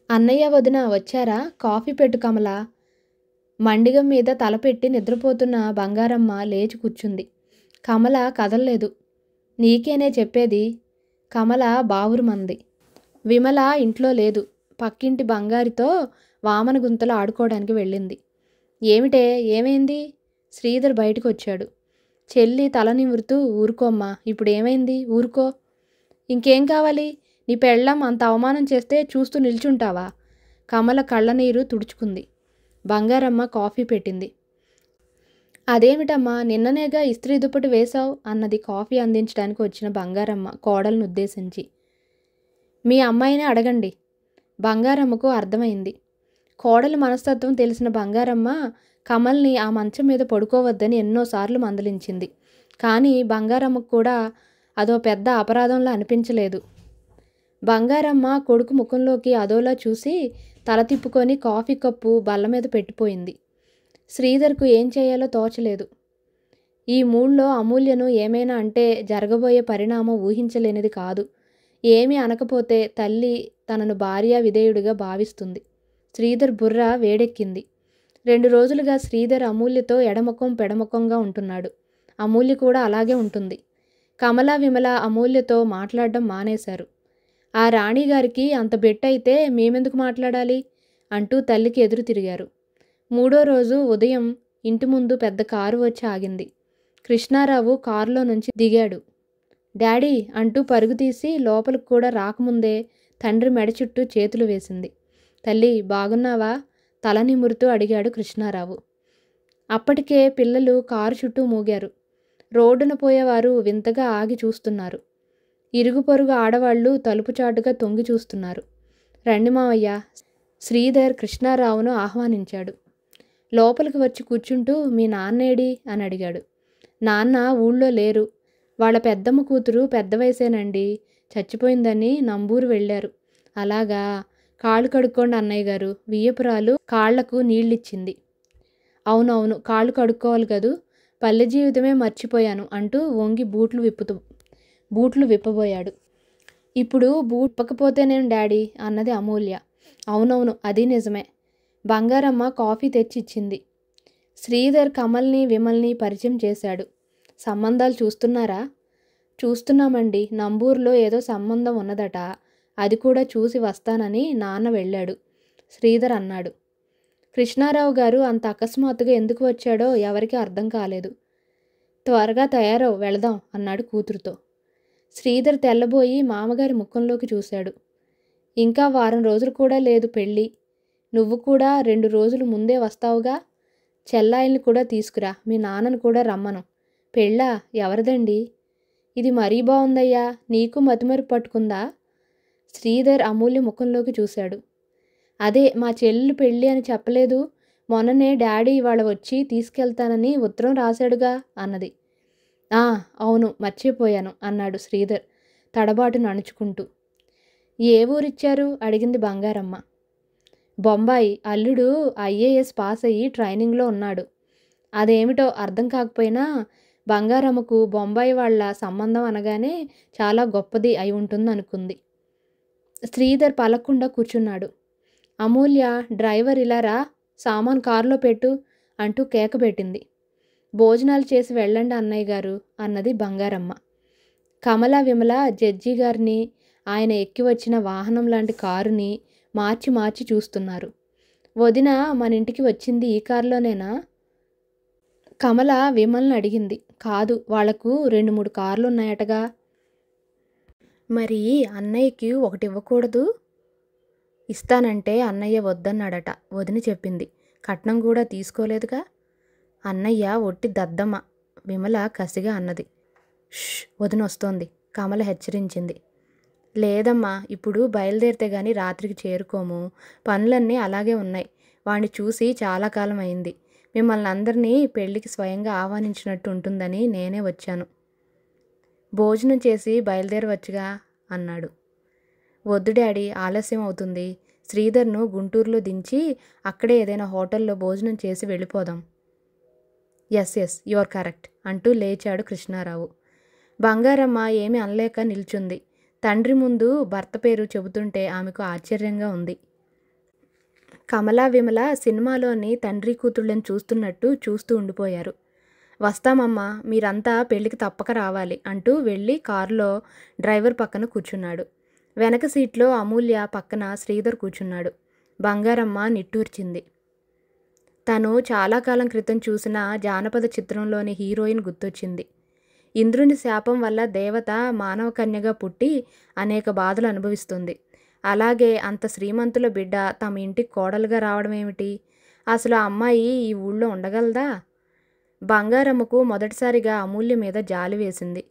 అన్నయ్య వదిన వచ్చారా? కాఫీ పెట్టు కమల. మండిగం మీద తలపెట్టి నిద్రపోతున్న బంగారమ్మ లేచి కూర్చుంది. కమల కదల్లేదు. నీకేనే చెప్పేది. కమల బావురుమంది. విమల ఇంట్లో లేదు. పక్కింటి బంగారితో వామన గుంతలో ఆడుకోవడానికి వెళ్ళింది. ఏమిటే, ఏమైంది? శ్రీధర్ బయటకు వచ్చాడు. చెల్లి తల నిమురుతూ ఊరుకోమ్మా, ఇప్పుడు ఏమైంది? ఊరుకో. ఇంకేం కావాలి? నీ పెళ్ళం అంత అవమానం చేస్తే చూస్తూ నిల్చుంటావా? కమల కళ్ళనీరు తుడుచుకుంది. బంగారమ్మ కాఫీ పెట్టింది. అదేమిటమ్మా, నిన్ననేగా ఇస్త్రీ దుప్పటి వేశావు అన్నది కాఫీ అందించడానికి వచ్చిన బంగారమ్మ కోడలను ఉద్దేశించి. మీ అమ్మాయినే అడగండి. బంగారమ్మకు అర్థమైంది. కోడలి మనస్తత్వం తెలిసిన బంగారమ్మ కమల్ని ఆ మంచం మీద పడుకోవద్దని ఎన్నోసార్లు మందలించింది. కానీ బంగారమ్మకు కూడా అదో పెద్ద అపరాధంలా అనిపించలేదు. బంగారమ్మ కొడుకు ముఖంలోకి అదోలా చూసి తల తిప్పుకొని కాఫీ కప్పు బల్ల మీద పెట్టిపోయింది. శ్రీధర్కు ఏం చేయాలో తోచలేదు. ఈ మూడ్లో అమూల్యను ఏమైనా అంటే జరగబోయే పరిణామం ఊహించలేనిది కాదు. ఏమీ అనకపోతే తల్లి తనను భార్యా విధేయుడిగా భావిస్తుంది. శ్రీధర్ బుర్ర వేడెక్కింది. 2 రోజులుగా శ్రీధర్ అమూల్యతో ఎడముఖం పెడముఖంగా ఉంటున్నాడు. అమూల్య కూడా అలాగే ఉంటుంది. కమల, విమల అమూల్యతో మాట్లాడడం మానేశారు. ఆ రాణిగారికి అంత బెట్టయితే మేమెందుకు మాట్లాడాలి అంటూ తల్లికి ఎదురు తిరిగారు. 3వ రోజు ఉదయం ఇంటి ముందు పెద్ద కారు వచ్చి ఆగింది. కృష్ణారావు కారులో నుంచి దిగాడు. డాడీ అంటూ పరుగు తీసి లోపలికి కూడా రాకముందే తండ్రి మెడ చుట్టూ చేతులు వేసింది. తల్లి బాగున్నావా? తల నిమురుతూ అడిగాడు కృష్ణారావు. అప్పటికే పిల్లలు కారు చుట్టూ మూగారు. రోడ్డున పోయేవారు వింతగా ఆగి చూస్తున్నారు. ఇరుగు పొరుగు ఆడవాళ్లు తలుపు చాటుగా తొంగి చూస్తున్నారు. రండి మావయ్య. శ్రీధర్ కృష్ణారావును ఆహ్వానించాడు. లోపలికి వచ్చి కూర్చుంటూ మీ నాన్నేడి అని అడిగాడు. నాన్న ఊళ్ళో లేరు. వాళ్ళ పెద్దమ్మ కూతురు పెద్ద వయసేనండి, చచ్చిపోయిందని నంబూరు వెళ్ళారు. అలాగా, కాళ్ళు కడుక్కోండి అన్నయ్య గారు. వియ్యపురాలు కాళ్లకు నీళ్ళిచ్చింది. అవునవును, కాళ్ళు కడుక్కోవాలి కదూ, పల్లె జీవితమే మర్చిపోయాను అంటూ వంగి బూట్లు విప్పబోయాడు. ఇప్పుడు బూట్ విప్పకపోతేనేం డాడీ అన్నది అమూల్య. అవునవును, అది నిజమే. బంగారమ్మ కాఫీ తెచ్చిచ్చింది. శ్రీధర్ కమల్ని, విమల్ని పరిచయం చేశాడు. సంబంధాలు చూస్తున్నారా? చూస్తున్నామండి. నంబూరులో ఏదో సంబంధం ఉన్నదట. అది కూడా చూసి వస్తానని నాన్న వెళ్ళాడు, శ్రీధర్ అన్నాడు. కృష్ణారావు గారు అంత అకస్మాత్తుగా ఎందుకు వచ్చాడో ఎవరికీ అర్థం కాలేదు. త్వరగా తయారవు, వెళదాం అన్నాడు కూతురుతో. శ్రీధర్ తెల్లబోయి మామగారి ముఖంలోకి చూశాడు. ఇంకా వారం రోజులు కూడా లేదు పెళ్ళి. నువ్వు కూడా 2 రోజులు ముందే వస్తావుగా. చెల్లాయిల్ని కూడా తీసుకురా, మీ నాన్నను కూడా రమ్మను. పెళ్ళా? ఎవరిదండి? ఇది మరీ బాగుందయ్యా, నీకు మతిమరుపు పట్టుకుందా? శ్రీధర్ అమూల్య ముఖంలోకి చూశాడు. అదే మా చెల్లెలు పెళ్ళి అని చెప్పలేదు. మొన్ననే డాడీ ఇవాళ వచ్చి తీసుకెళ్తానని ఉత్తరం రాశాడుగా అన్నది. అవును, మర్చిపోయాను అన్నాడు శ్రీధర్ తడబాటును అణుచుకుంటూ. ఏ ఊరిచ్చారు అడిగింది బంగారమ్మ. బొంబాయి. అల్లుడు ఐఏఎస్ పాస్ అయ్యి ట్రైనింగ్లో ఉన్నాడు. అదేమిటో అర్థం కాకపోయినా బంగారమ్మకు బొంబాయి వాళ్ళ సంబంధం అనగానే చాలా గొప్పది అయి ఉంటుందనుకుంది. శ్రీధర్ పలక్కుండా కూర్చున్నాడు. అమూల్య, డ్రైవర్ ఇలా రా, సామాన్ కారులో పెట్టు అంటూ కేక పెట్టింది. భోజనాలు చేసి వెళ్ళండి అన్నయ్య గారు అన్నది బంగారమ్మ. కమల, విమల జడ్జి గారిని, ఆయన ఎక్కి వచ్చిన వాహనం లాంటి కారుని మార్చి మార్చి చూస్తున్నారు. వదిన మన ఇంటికి వచ్చింది ఈ కారులోనేనా? కమల విమల్ని అడిగింది. కాదు, వాళ్లకు 2-3 కార్లు ఉన్నాయటగా. మరి అన్నయ్యకి ఒకటి ఇవ్వకూడదు? ఇస్తానంటే అన్నయ్య వద్దన్నాడట, వదిన చెప్పింది. కట్నం కూడా తీసుకోలేదుగా. అన్నయ్య ఒట్టి దద్దమ్మ, విమల కసిగా అన్నది. వదిన వస్తోంది, కమల హెచ్చరించింది. లేదమ్మా, ఇప్పుడు బయలుదేరితే గాని రాత్రికి చేరుకోము. పనులన్నీ అలాగే ఉన్నాయి. వాణ్ణి చూసి చాలా కాలం అయింది. మిమ్మల్ని అందరినీ పెళ్లికి స్వయంగా ఆహ్వానించినట్టు ఉంటుందని నేనే వచ్చాను. భోజనం చేసి బయలుదేరవచ్చుగా అన్నాడు. వద్దు డాడీ, ఆలస్యం అవుతుంది. శ్రీధర్ను గుంటూరులో దించి అక్కడే ఏదైనా హోటల్లో భోజనం చేసి వెళ్ళిపోదాం. ఎస్ యు ఆర్ కరెక్ట్ అంటూ లేచాడు కృష్ణారావు. బంగారమ్మ ఏమీ అనలేక నిల్చుంది. తండ్రి ముందు భర్త పేరు చెబుతుంటే ఆమెకు ఆశ్చర్యంగా ఉంది. కమల, విమల సినిమాలోని తండ్రి కూతుళ్ళని చూస్తున్నట్టు చూస్తూ ఉండిపోయారు. వస్తామమ్మా, మీరంతా పెళ్లికి తప్పక రావాలి అంటూ వెళ్ళి కారులో డ్రైవర్ పక్కన కూర్చున్నాడు. వెనక సీట్లో అమూల్య పక్కన శ్రీధర్ కూర్చున్నాడు. బంగారమ్మ నిట్టూర్చింది. తను చాలా కాలం క్రితం చూసిన జానపద చిత్రంలోని హీరోయిన్ గుర్తొచ్చింది. ఇంద్రుని శాపం వల్ల దేవత మానవ కన్యగా పుట్టి అనేక బాధలు అనుభవిస్తుంది. అలాగే అంత శ్రీమంతుల బిడ్డ తమ ఇంటికి కోడలుగా రావడం ఏమిటి? అసలు ఆ అమ్మాయి ఈ ఊళ్ళో ఉండగలదా? బంగారమ్మకు మొదటిసారిగా అమూల్య మీద జాలి వేసింది.